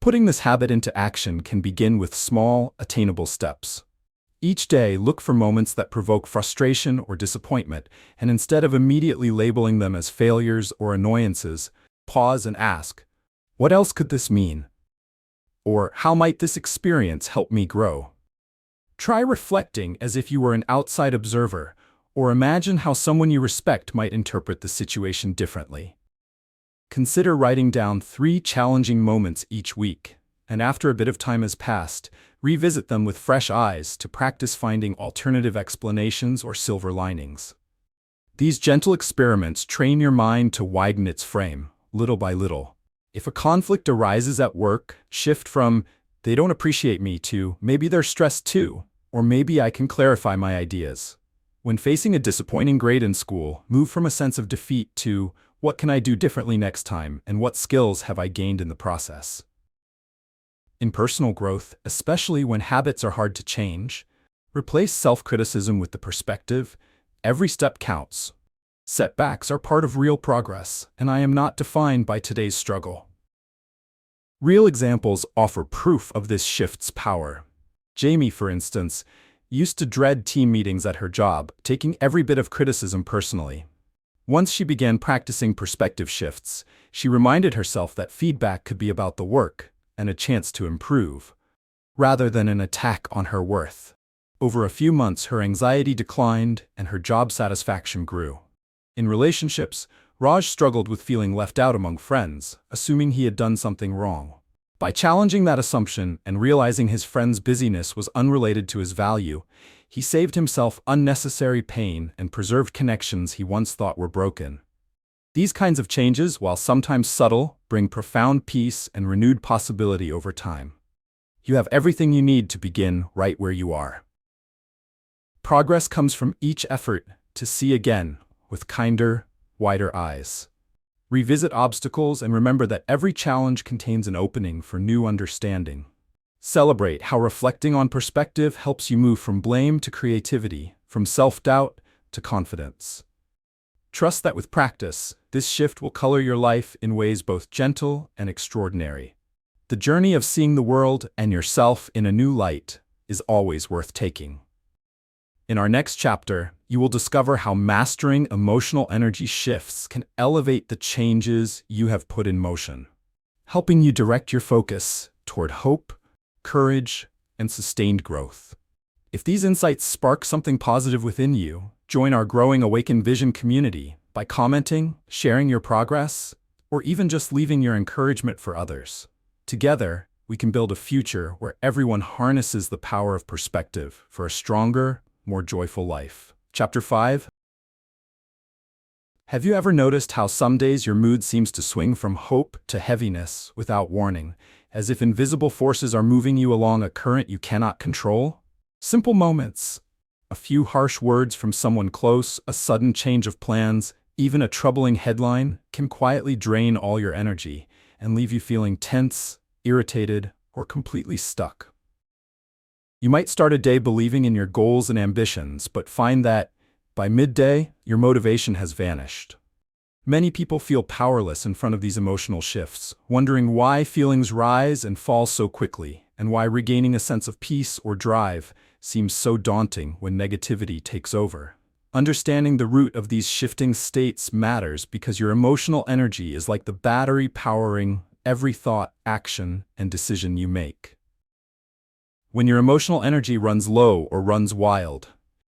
Putting this habit into action can begin with small, attainable steps. Each day, look for moments that provoke frustration or disappointment, and instead of immediately labeling them as failures or annoyances, pause and ask, "What else could this mean?" Or, "How might this experience help me grow?" Try reflecting as if you were an outside observer, or imagine how someone you respect might interpret the situation differently. Consider writing down 3 challenging moments each week, and after a bit of time has passed, revisit them with fresh eyes to practice finding alternative explanations or silver linings. These gentle experiments train your mind to widen its frame, little by little. If a conflict arises at work, shift from, "They don't appreciate me," to, "Maybe they're stressed too," or "Maybe I can clarify my ideas." When facing a disappointing grade in school, move from a sense of defeat to, "What can I do differently next time, and what skills have I gained in the process?" In personal growth, especially when habits are hard to change, Replace self-criticism with the perspective, every step counts. Setbacks are part of real progress, and I am not defined by today's struggle. Real examples offer proof of this shift's power. Jamie, for instance, used to dread team meetings at her job, taking every bit of criticism personally. Once she began practicing perspective shifts, she reminded herself that feedback could be about the work and a chance to improve, rather than an attack on her worth. Over a few months, her anxiety declined and her job satisfaction grew. In relationships, Raj struggled with feeling left out among friends, assuming he had done something wrong. By challenging that assumption and realizing his friend's busyness was unrelated to his value, he saved himself unnecessary pain and preserved connections he once thought were broken. These kinds of changes, while sometimes subtle, bring profound peace and renewed possibility over time. You have everything you need to begin right where you are. Progress comes from each effort to see again with kinder, wider eyes. Revisit obstacles and remember that every challenge contains an opening for new understanding. Celebrate how reflecting on perspective helps you move from blame to creativity, from self-doubt to confidence. Trust that with practice, this shift will color your life in ways both gentle and extraordinary. The journey of seeing the world and yourself in a new light is always worth taking. In our next chapter, you will discover how mastering emotional energy shifts can elevate the changes you have put in motion, helping you direct your focus toward hope, courage, and sustained growth. If these insights spark something positive within you, join our growing Awaken Vision community by commenting, sharing your progress, or even just leaving your encouragement for others. Together, we can build a future where everyone harnesses the power of perspective for a stronger, more joyful life. Chapter 5. Have you ever noticed how some days your mood seems to swing from hope to heaviness without warning, as if invisible forces are moving you along a current you cannot control? Simple moments, a few harsh words from someone close, a sudden change of plans, even a troubling headline can quietly drain all your energy and leave you feeling tense, irritated, or completely stuck. You might start a day believing in your goals and ambitions, but find that, by midday, your motivation has vanished. Many people feel powerless in front of these emotional shifts, wondering why feelings rise and fall so quickly, and why regaining a sense of peace or drive seems so daunting when negativity takes over. Understanding the root of these shifting states matters because your emotional energy is like the battery powering every thought, action, and decision you make. When your emotional energy runs low or runs wild,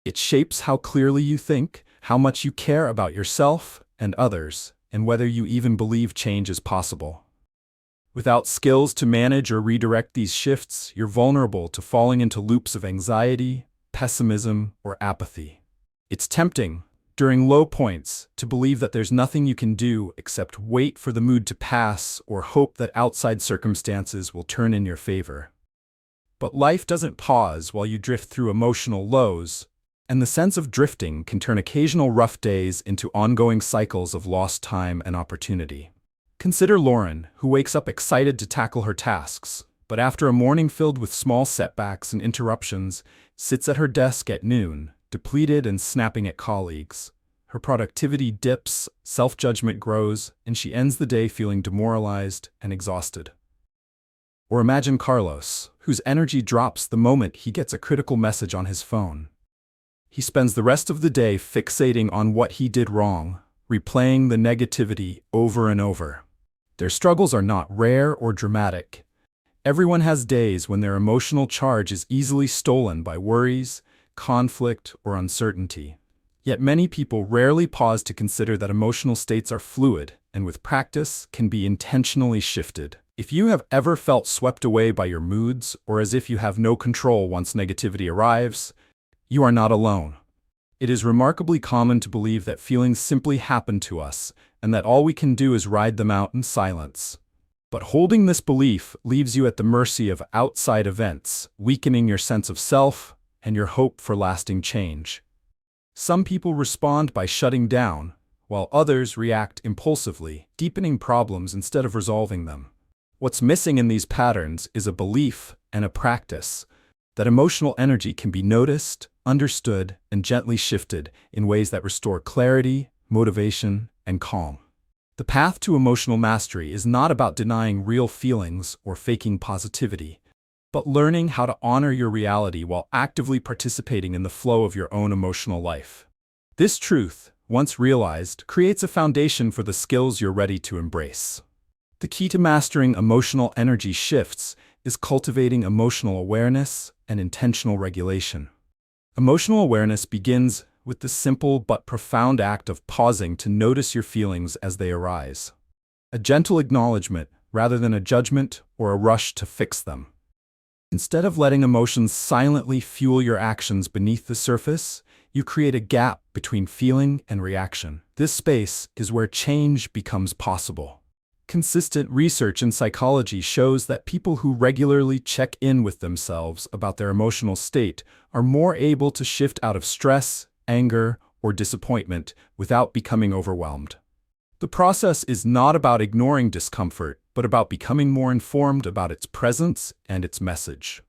it shapes how clearly you think, how much you care about yourself and others, and whether you even believe change is possible. Without skills to manage or redirect these shifts, you're vulnerable to falling into loops of anxiety, pessimism, or apathy. It's tempting, during low points, to believe that there's nothing you can do except wait for the mood to pass or hope that outside circumstances will turn in your favor. But life doesn't pause while you drift through emotional lows, and the sense of drifting can turn occasional rough days into ongoing cycles of lost time and opportunity. Consider Lauren, who wakes up excited to tackle her tasks, but after a morning filled with small setbacks and interruptions, sits at her desk at noon, depleted and snapping at colleagues. Her productivity dips, self-judgment grows, and she ends the day feeling demoralized and exhausted. Or imagine Carlos, whose energy drops the moment he gets a critical message on his phone. He spends the rest of the day fixating on what he did wrong, replaying the negativity over and over. Their struggles are not rare or dramatic. Everyone has days when their emotional charge is easily stolen by worries, conflict, or uncertainty. Yet many people rarely pause to consider that emotional states are fluid and with practice can be intentionally shifted. If you have ever felt swept away by your moods or as if you have no control once negativity arrives, you are not alone. It is remarkably common to believe that feelings simply happen to us and that all we can do is ride them out in silence. But holding this belief leaves you at the mercy of outside events, weakening your sense of self and your hope for lasting change. Some people respond by shutting down, while others react impulsively, deepening problems instead of resolving them. What's missing in these patterns is a belief and a practice, that emotional energy can be noticed, understood, and gently shifted in ways that restore clarity, motivation, and calm. The path to emotional mastery is not about denying real feelings or faking positivity, but learning how to honor your reality while actively participating in the flow of your own emotional life. This truth, once realized, creates a foundation for the skills you're ready to embrace. The key to mastering emotional energy shifts is cultivating emotional awareness and intentional regulation. Emotional awareness begins with the simple but profound act of pausing to notice your feelings as they arise. A gentle acknowledgement rather than a judgment or a rush to fix them. Instead of letting emotions silently fuel your actions beneath the surface, you create a gap between feeling and reaction. This space is where change becomes possible. Consistent research in psychology shows that people who regularly check in with themselves about their emotional state are more able to shift out of stress, anger, or disappointment without becoming overwhelmed. The process is not about ignoring discomfort, but about becoming more informed about its presence and its message.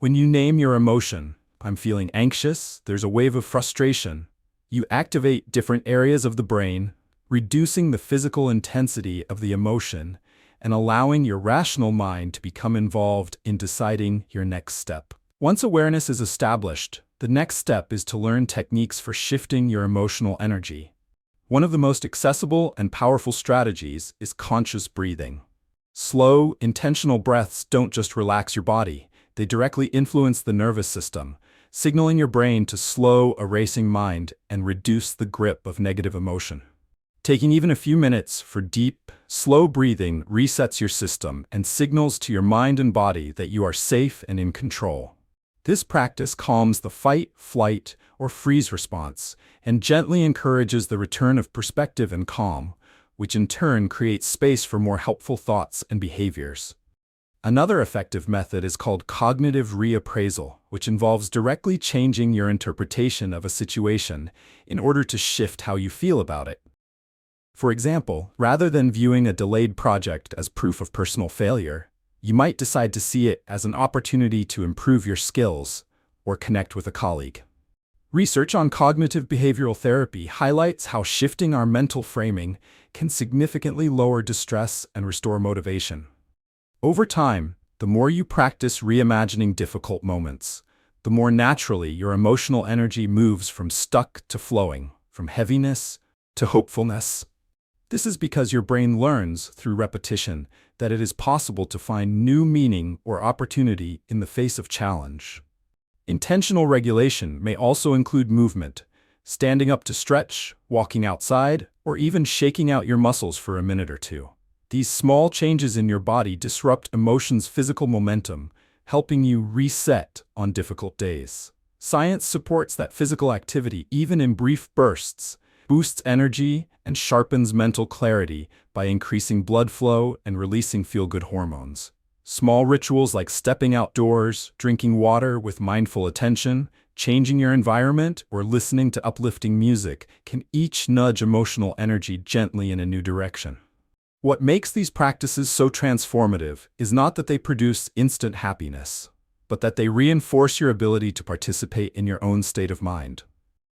When you name your emotion, I'm feeling anxious, there's a wave of frustration, you activate different areas of the brain, reducing the physical intensity of the emotion and allowing your rational mind to become involved in deciding your next step. Once awareness is established, the next step is to learn techniques for shifting your emotional energy. One of the most accessible and powerful strategies is conscious breathing. Slow, intentional breaths don't just relax your body, they directly influence the nervous system, signaling your brain to slow a racing mind and reduce the grip of negative emotion. Taking even a few minutes for deep, slow breathing resets your system and signals to your mind and body that you are safe and in control. This practice calms the fight, flight, or freeze response and gently encourages the return of perspective and calm, which in turn creates space for more helpful thoughts and behaviors. Another effective method is called cognitive reappraisal, which involves directly changing your interpretation of a situation in order to shift how you feel about it. For example, rather than viewing a delayed project as proof of personal failure, you might decide to see it as an opportunity to improve your skills or connect with a colleague. Research on cognitive behavioral therapy highlights how shifting our mental framing can significantly lower distress and restore motivation. Over time, the more you practice reimagining difficult moments, the more naturally your emotional energy moves from stuck to flowing, from heaviness to hopefulness. This is because your brain learns, through repetition, that it is possible to find new meaning or opportunity in the face of challenge. Intentional regulation may also include movement, standing up to stretch, walking outside, or even shaking out your muscles for a minute or two. These small changes in your body disrupt emotions' physical momentum, helping you reset on difficult days. Science supports that physical activity, even in brief bursts, boosts energy and sharpens mental clarity by increasing blood flow and releasing feel-good hormones. Small rituals like stepping outdoors, drinking water with mindful attention, changing your environment, or listening to uplifting music can each nudge emotional energy gently in a new direction. What makes these practices so transformative is not that they produce instant happiness, but that they reinforce your ability to participate in your own state of mind.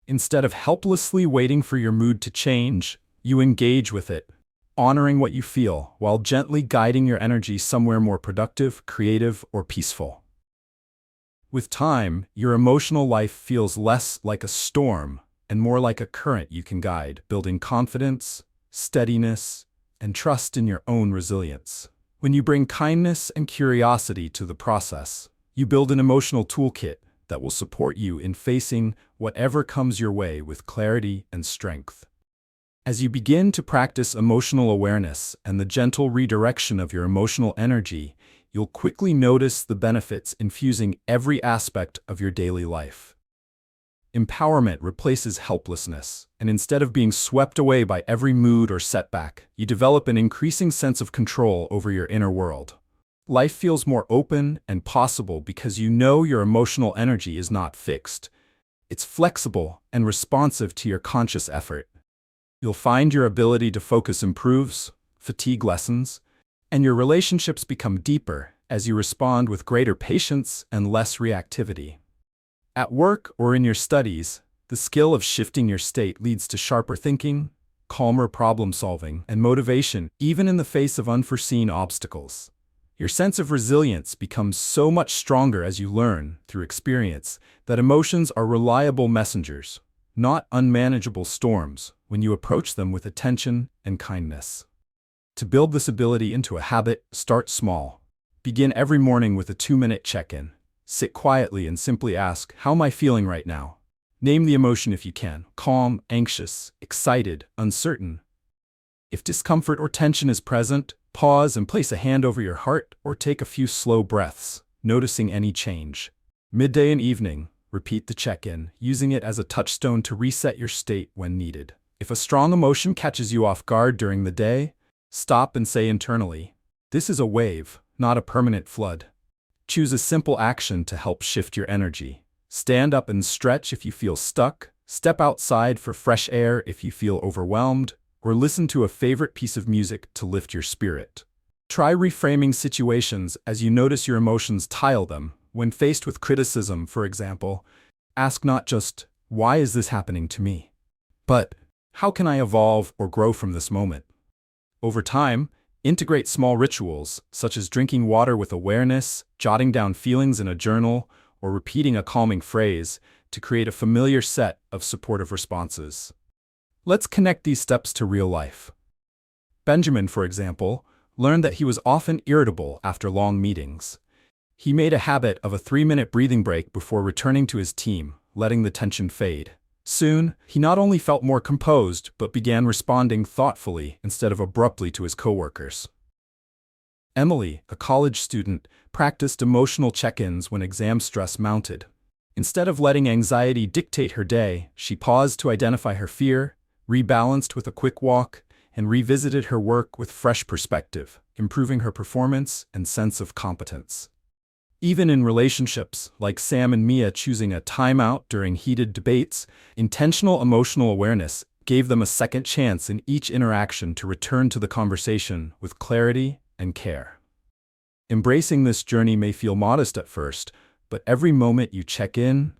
Instead of helplessly waiting for your mood to change, you engage with it, honoring what you feel while gently guiding your energy somewhere more productive, creative, or peaceful. With time, your emotional life feels less like a storm and more like a current you can guide, building confidence, steadiness, and trust in your own resilience. When you bring kindness and curiosity to the process, you build an emotional toolkit that will support you in facing whatever comes your way with clarity and strength. As you begin to practice emotional awareness and the gentle redirection of your emotional energy, you'll quickly notice the benefits infusing every aspect of your daily life. Empowerment replaces helplessness, and instead of being swept away by every mood or setback, you develop an increasing sense of control over your inner world. Life feels more open and possible because you know your emotional energy is not fixed. It's flexible and responsive to your conscious effort. You'll find your ability to focus improves, fatigue lessens, and your relationships become deeper as you respond with greater patience and less reactivity. At work or in your studies, the skill of shifting your state leads to sharper thinking, calmer problem-solving, and motivation even in the face of unforeseen obstacles. Your sense of resilience becomes so much stronger as you learn, through experience, that emotions are reliable messengers, not unmanageable storms, when you approach them with attention and kindness. To build this ability into a habit, start small. Begin every morning with a 2-minute check-in. Sit quietly and simply ask, "How am I feeling right now?" Name the emotion if you can: calm, anxious, excited, uncertain. If discomfort or tension is present, pause and place a hand over your heart or take a few slow breaths, noticing any change. Midday and evening, repeat the check-in, using it as a touchstone to reset your state when needed. If a strong emotion catches you off guard during the day, stop and say internally, "This is a wave, not a permanent flood." Choose a simple action to help shift your energy. Stand up and stretch if you feel stuck, step outside for fresh air if you feel overwhelmed, or listen to a favorite piece of music to lift your spirit. Try reframing situations as you notice your emotions tile them. When faced with criticism, for example, ask not just, "Why is this happening to me?" but, "How can I evolve or grow from this moment?" Over time, integrate small rituals, such as drinking water with awareness, jotting down feelings in a journal, or repeating a calming phrase, to create a familiar set of supportive responses. Let's connect these steps to real life. Benjamin, for example, learned that he was often irritable after long meetings. He made a habit of a 3-minute breathing break before returning to his team, letting the tension fade. Soon, he not only felt more composed, but began responding thoughtfully instead of abruptly to his coworkers. Emily, a college student, practiced emotional check-ins when exam stress mounted. Instead of letting anxiety dictate her day, she paused to identify her fear, rebalanced with a quick walk, and revisited her work with fresh perspective, improving her performance and sense of competence. Even in relationships, like Sam and Mia choosing a timeout during heated debates, intentional emotional awareness gave them a second chance in each interaction to return to the conversation with clarity and care. Embracing this journey may feel modest at first, but every moment you check in,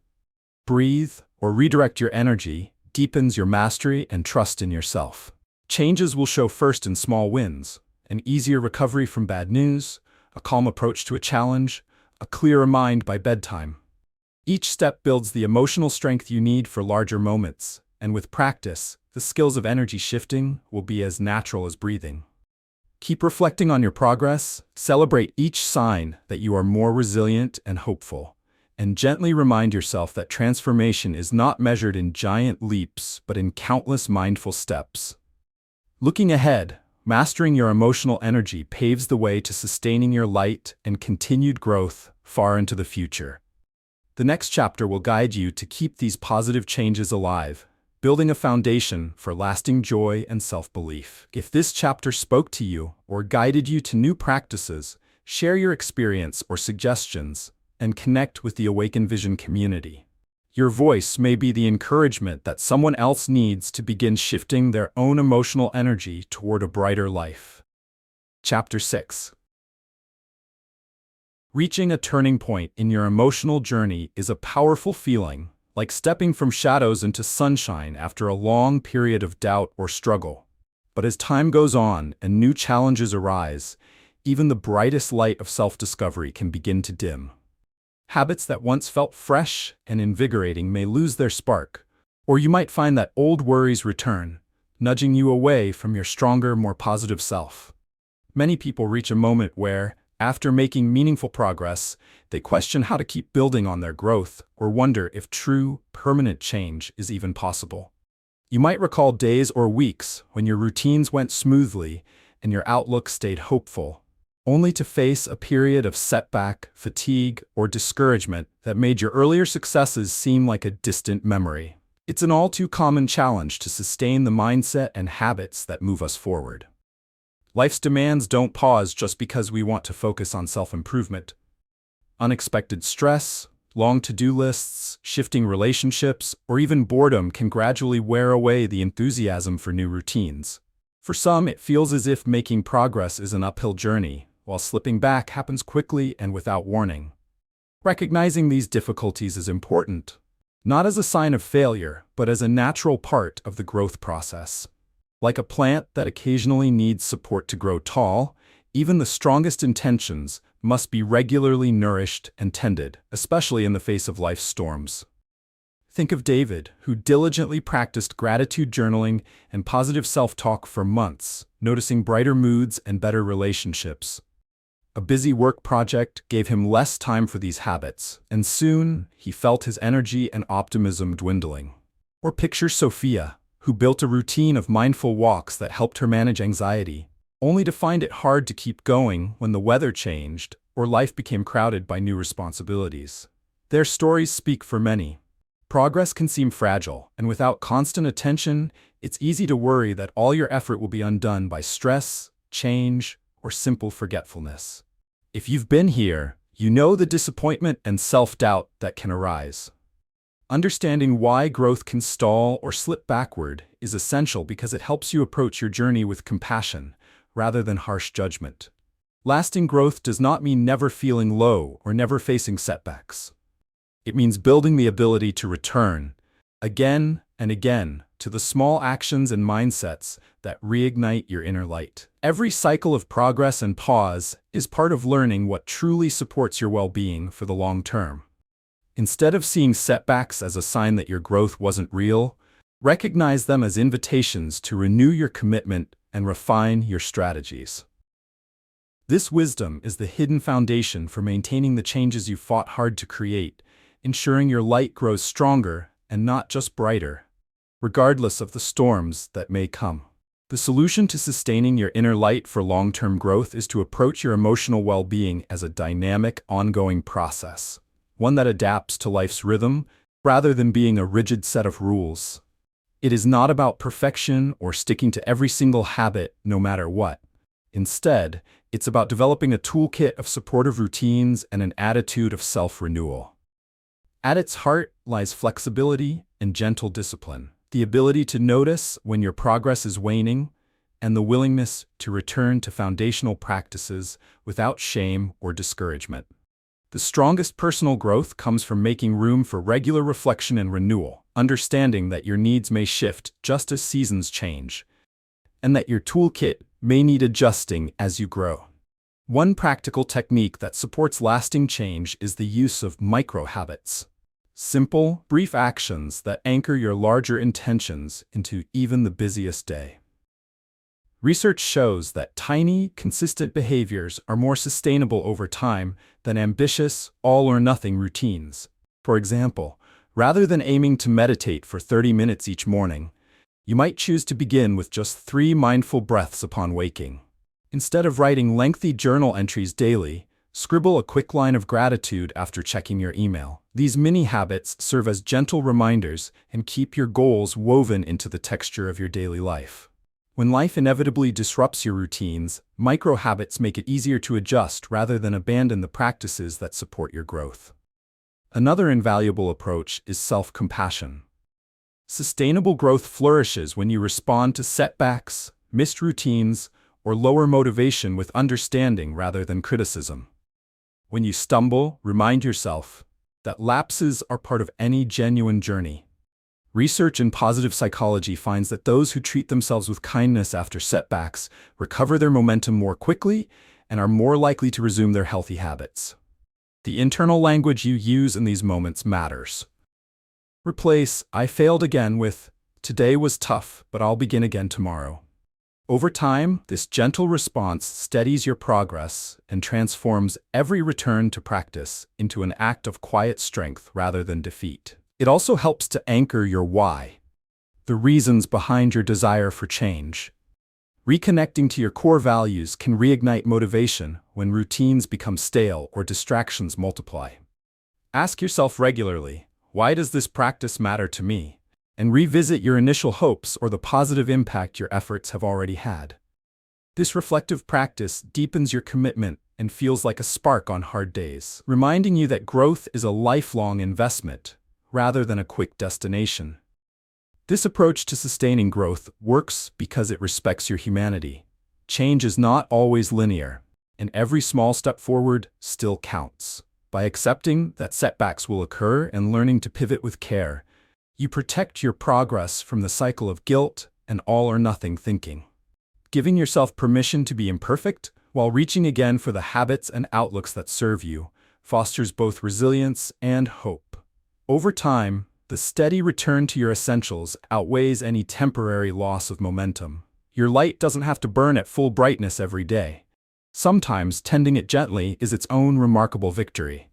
breathe, or redirect your energy deepens your mastery and trust in yourself. Changes will show first in small wins: an easier recovery from bad news, a calm approach to a challenge, a clearer mind by bedtime. Each step builds the emotional strength you need for larger moments, and with practice, the skills of energy shifting will be as natural as breathing. Keep reflecting on your progress, celebrate each sign that you are more resilient and hopeful, and gently remind yourself that transformation is not measured in giant leaps but in countless mindful steps. Looking ahead, mastering your emotional energy paves the way to sustaining your light and continued growth far into the future. The next chapter will guide you to keep these positive changes alive, building a foundation for lasting joy and self-belief. If this chapter spoke to you or guided you to new practices, share your experience or suggestions, and connect with the Awaken Vision community. Your voice may be the encouragement that someone else needs to begin shifting their own emotional energy toward a brighter life. Chapter 6. Reaching a turning point in your emotional journey is a powerful feeling, like stepping from shadows into sunshine after a long period of doubt or struggle. But as time goes on and new challenges arise, even the brightest light of self-discovery can begin to dim. Habits that once felt fresh and invigorating may lose their spark, or you might find that old worries return, nudging you away from your stronger, more positive self. Many people reach a moment where, after making meaningful progress, they question how to keep building on their growth or wonder if true, permanent change is even possible. You might recall days or weeks when your routines went smoothly and your outlook stayed hopeful, only to face a period of setback, fatigue, or discouragement that made your earlier successes seem like a distant memory. It's an all-too-common challenge to sustain the mindset and habits that move us forward. Life's demands don't pause just because we want to focus on self-improvement. Unexpected stress, long to-do lists, shifting relationships, or even boredom can gradually wear away the enthusiasm for new routines. For some, it feels as if making progress is an uphill journey, while slipping back happens quickly and without warning. Recognizing these difficulties is important, not as a sign of failure, but as a natural part of the growth process. Like a plant that occasionally needs support to grow tall, even the strongest intentions must be regularly nourished and tended, especially in the face of life's storms. Think of David, who diligently practiced gratitude journaling and positive self-talk for months, noticing brighter moods and better relationships. A busy work project gave him less time for these habits, and soon he felt his energy and optimism dwindling. Or picture Sophia, who built a routine of mindful walks that helped her manage anxiety, only to find it hard to keep going when the weather changed or life became crowded by new responsibilities. Their stories speak for many. Progress can seem fragile, and without constant attention, it's easy to worry that all your effort will be undone by stress, change, or simple forgetfulness. If you've been here, you know the disappointment and self-doubt that can arise. Understanding why growth can stall or slip backward is essential because it helps you approach your journey with compassion rather than harsh judgment. Lasting growth does not mean never feeling low or never facing setbacks. It means building the ability to return, again and again, to the small actions and mindsets that reignite your inner light. Every cycle of progress and pause is part of learning what truly supports your well-being for the long term. Instead of seeing setbacks as a sign that your growth wasn't real, recognize them as invitations to renew your commitment and refine your strategies. This wisdom is the hidden foundation for maintaining the changes you fought hard to create, ensuring your light grows stronger and not just brighter, regardless of the storms that may come. The solution to sustaining your inner light for long-term growth is to approach your emotional well-being as a dynamic, ongoing process, one that adapts to life's rhythm rather than being a rigid set of rules. It is not about perfection or sticking to every single habit no matter what. Instead, it's about developing a toolkit of supportive routines and an attitude of self-renewal. At its heart lies flexibility and gentle discipline, the ability to notice when your progress is waning, and the willingness to return to foundational practices without shame or discouragement. The strongest personal growth comes from making room for regular reflection and renewal, understanding that your needs may shift just as seasons change, and that your toolkit may need adjusting as you grow. One practical technique that supports lasting change is the use of micro-habits. Simple, brief actions that anchor your larger intentions into even the busiest day. Research shows that tiny, consistent behaviors are more sustainable over time than ambitious, all-or-nothing routines. For example, rather than aiming to meditate for 30 minutes each morning, you might choose to begin with just 3 mindful breaths upon waking. Instead of writing lengthy journal entries daily, scribble a quick line of gratitude after checking your email. These mini-habits serve as gentle reminders and keep your goals woven into the texture of your daily life. When life inevitably disrupts your routines, micro-habits make it easier to adjust rather than abandon the practices that support your growth. Another invaluable approach is self-compassion. Sustainable growth flourishes when you respond to setbacks, missed routines, or lower motivation with understanding rather than criticism. When you stumble, remind yourself that lapses are part of any genuine journey. Research in positive psychology finds that those who treat themselves with kindness after setbacks recover their momentum more quickly and are more likely to resume their healthy habits. The internal language you use in these moments matters. Replace "I failed again" with "Today was tough, but I'll begin again tomorrow." Over time, this gentle response steadies your progress and transforms every return to practice into an act of quiet strength rather than defeat. It also helps to anchor your why, the reasons behind your desire for change. Reconnecting to your core values can reignite motivation when routines become stale or distractions multiply. Ask yourself regularly, why does this practice matter to me? And revisit your initial hopes or the positive impact your efforts have already had. This reflective practice deepens your commitment and feels like a spark on hard days, reminding you that growth is a lifelong investment rather than a quick destination. This approach to sustaining growth works because it respects your humanity. Change is not always linear, and every small step forward still counts. By accepting that setbacks will occur and learning to pivot with care, you protect your progress from the cycle of guilt and all-or-nothing thinking. Giving yourself permission to be imperfect while reaching again for the habits and outlooks that serve you fosters both resilience and hope. Over time, the steady return to your essentials outweighs any temporary loss of momentum. Your light doesn't have to burn at full brightness every day. Sometimes tending it gently is its own remarkable victory.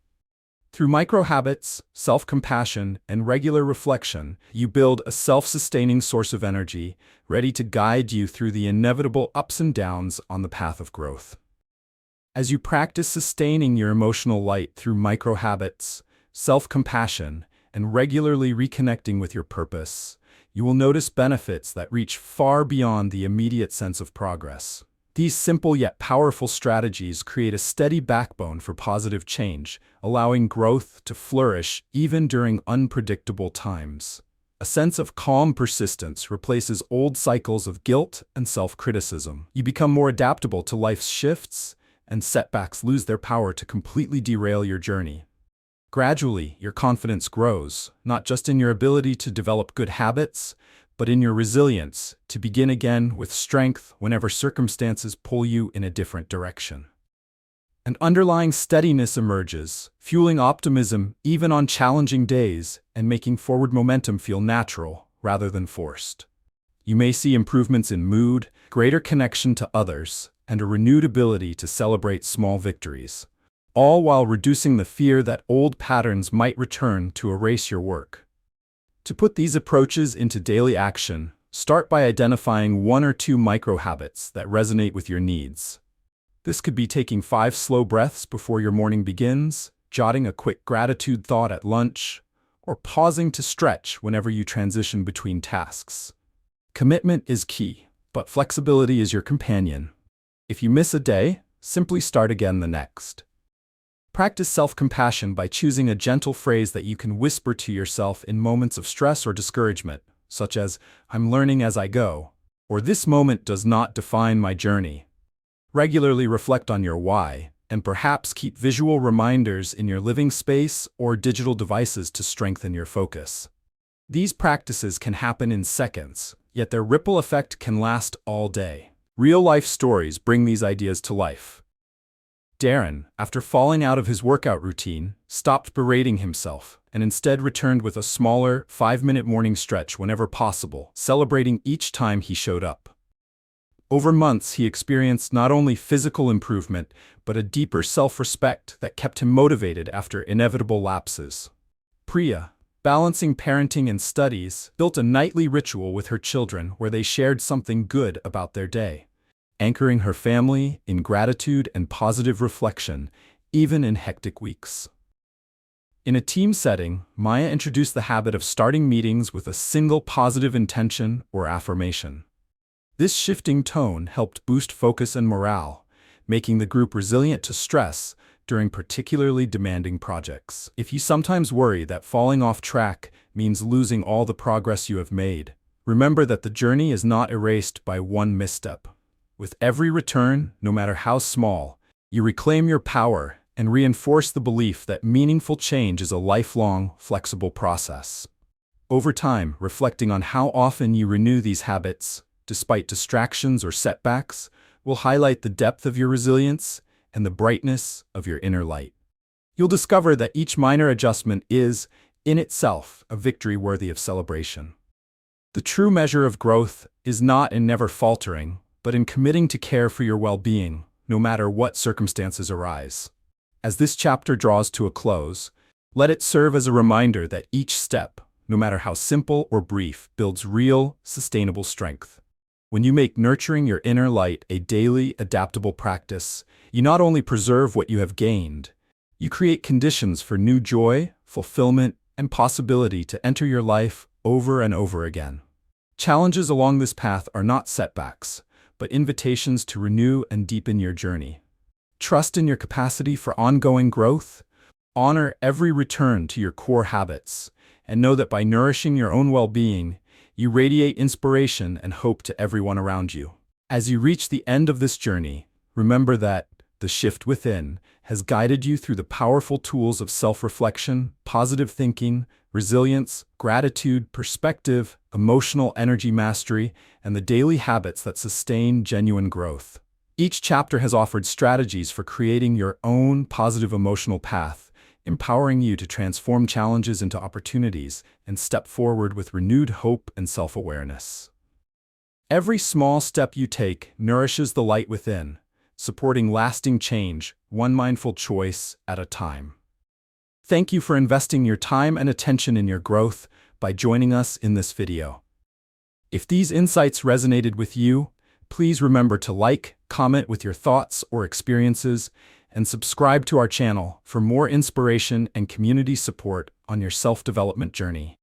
Through micro-habits, self-compassion, and regular reflection, you build a self-sustaining source of energy, ready to guide you through the inevitable ups and downs on the path of growth. As you practice sustaining your emotional light through micro-habits, self-compassion, and regularly reconnecting with your purpose, you will notice benefits that reach far beyond the immediate sense of progress. These simple yet powerful strategies create a steady backbone for positive change, allowing growth to flourish even during unpredictable times. A sense of calm persistence replaces old cycles of guilt and self-criticism. You become more adaptable to life's shifts, and setbacks lose their power to completely derail your journey. Gradually, your confidence grows, not just in your ability to develop good habits, but in your resilience to begin again with strength whenever circumstances pull you in a different direction. An underlying steadiness emerges, fueling optimism even on challenging days and making forward momentum feel natural rather than forced. You may see improvements in mood, greater connection to others, and a renewed ability to celebrate small victories, all while reducing the fear that old patterns might return to erase your work. To put these approaches into daily action, start by identifying 1 or 2 micro-habits that resonate with your needs. This could be taking 5 slow breaths before your morning begins, jotting a quick gratitude thought at lunch, or pausing to stretch whenever you transition between tasks. Commitment is key, but flexibility is your companion. If you miss a day, simply start again the next. Practice self-compassion by choosing a gentle phrase that you can whisper to yourself in moments of stress or discouragement, such as, "I'm learning as I go," or "This moment does not define my journey." Regularly reflect on your why, and perhaps keep visual reminders in your living space or digital devices to strengthen your focus. These practices can happen in seconds, yet their ripple effect can last all day. Real-life stories bring these ideas to life. Darren, after falling out of his workout routine, stopped berating himself and instead returned with a smaller, 5-minute morning stretch whenever possible, celebrating each time he showed up. Over months, he experienced not only physical improvement, but a deeper self-respect that kept him motivated after inevitable lapses. Priya, balancing parenting and studies, built a nightly ritual with her children where they shared something good about their day, anchoring her family in gratitude and positive reflection, even in hectic weeks. In a team setting, Maya introduced the habit of starting meetings with a single positive intention or affirmation. This shifting tone helped boost focus and morale, making the group resilient to stress during particularly demanding projects. If you sometimes worry that falling off track means losing all the progress you have made, remember that the journey is not erased by one misstep. With every return, no matter how small, you reclaim your power and reinforce the belief that meaningful change is a lifelong, flexible process. Over time, reflecting on how often you renew these habits, despite distractions or setbacks, will highlight the depth of your resilience and the brightness of your inner light. You'll discover that each minor adjustment is, in itself, a victory worthy of celebration. The true measure of growth is not in never faltering, but in committing to care for your well-being, no matter what circumstances arise. As this chapter draws to a close, let it serve as a reminder that each step, no matter how simple or brief, builds real, sustainable strength. When you make nurturing your inner light a daily, adaptable practice, you not only preserve what you have gained, you create conditions for new joy, fulfillment, and possibility to enter your life over and over again. Challenges along this path are not setbacks, but invitations to renew and deepen your journey. Trust in your capacity for ongoing growth, honor every return to your core habits, and know that by nourishing your own well-being, you radiate inspiration and hope to everyone around you. As you reach the end of this journey, remember that The Shift Within, has guided you through the powerful tools of self-reflection, positive thinking, resilience, gratitude, perspective, emotional energy mastery, and the daily habits that sustain genuine growth. Each chapter has offered strategies for creating your own positive emotional path, empowering you to transform challenges into opportunities and step forward with renewed hope and self-awareness. Every small step you take nourishes the light within, supporting lasting change, one mindful choice at a time. Thank you for investing your time and attention in your growth by joining us in this video. If these insights resonated with you, please remember to like, comment with your thoughts or experiences, and subscribe to our channel for more inspiration and community support on your self-development journey.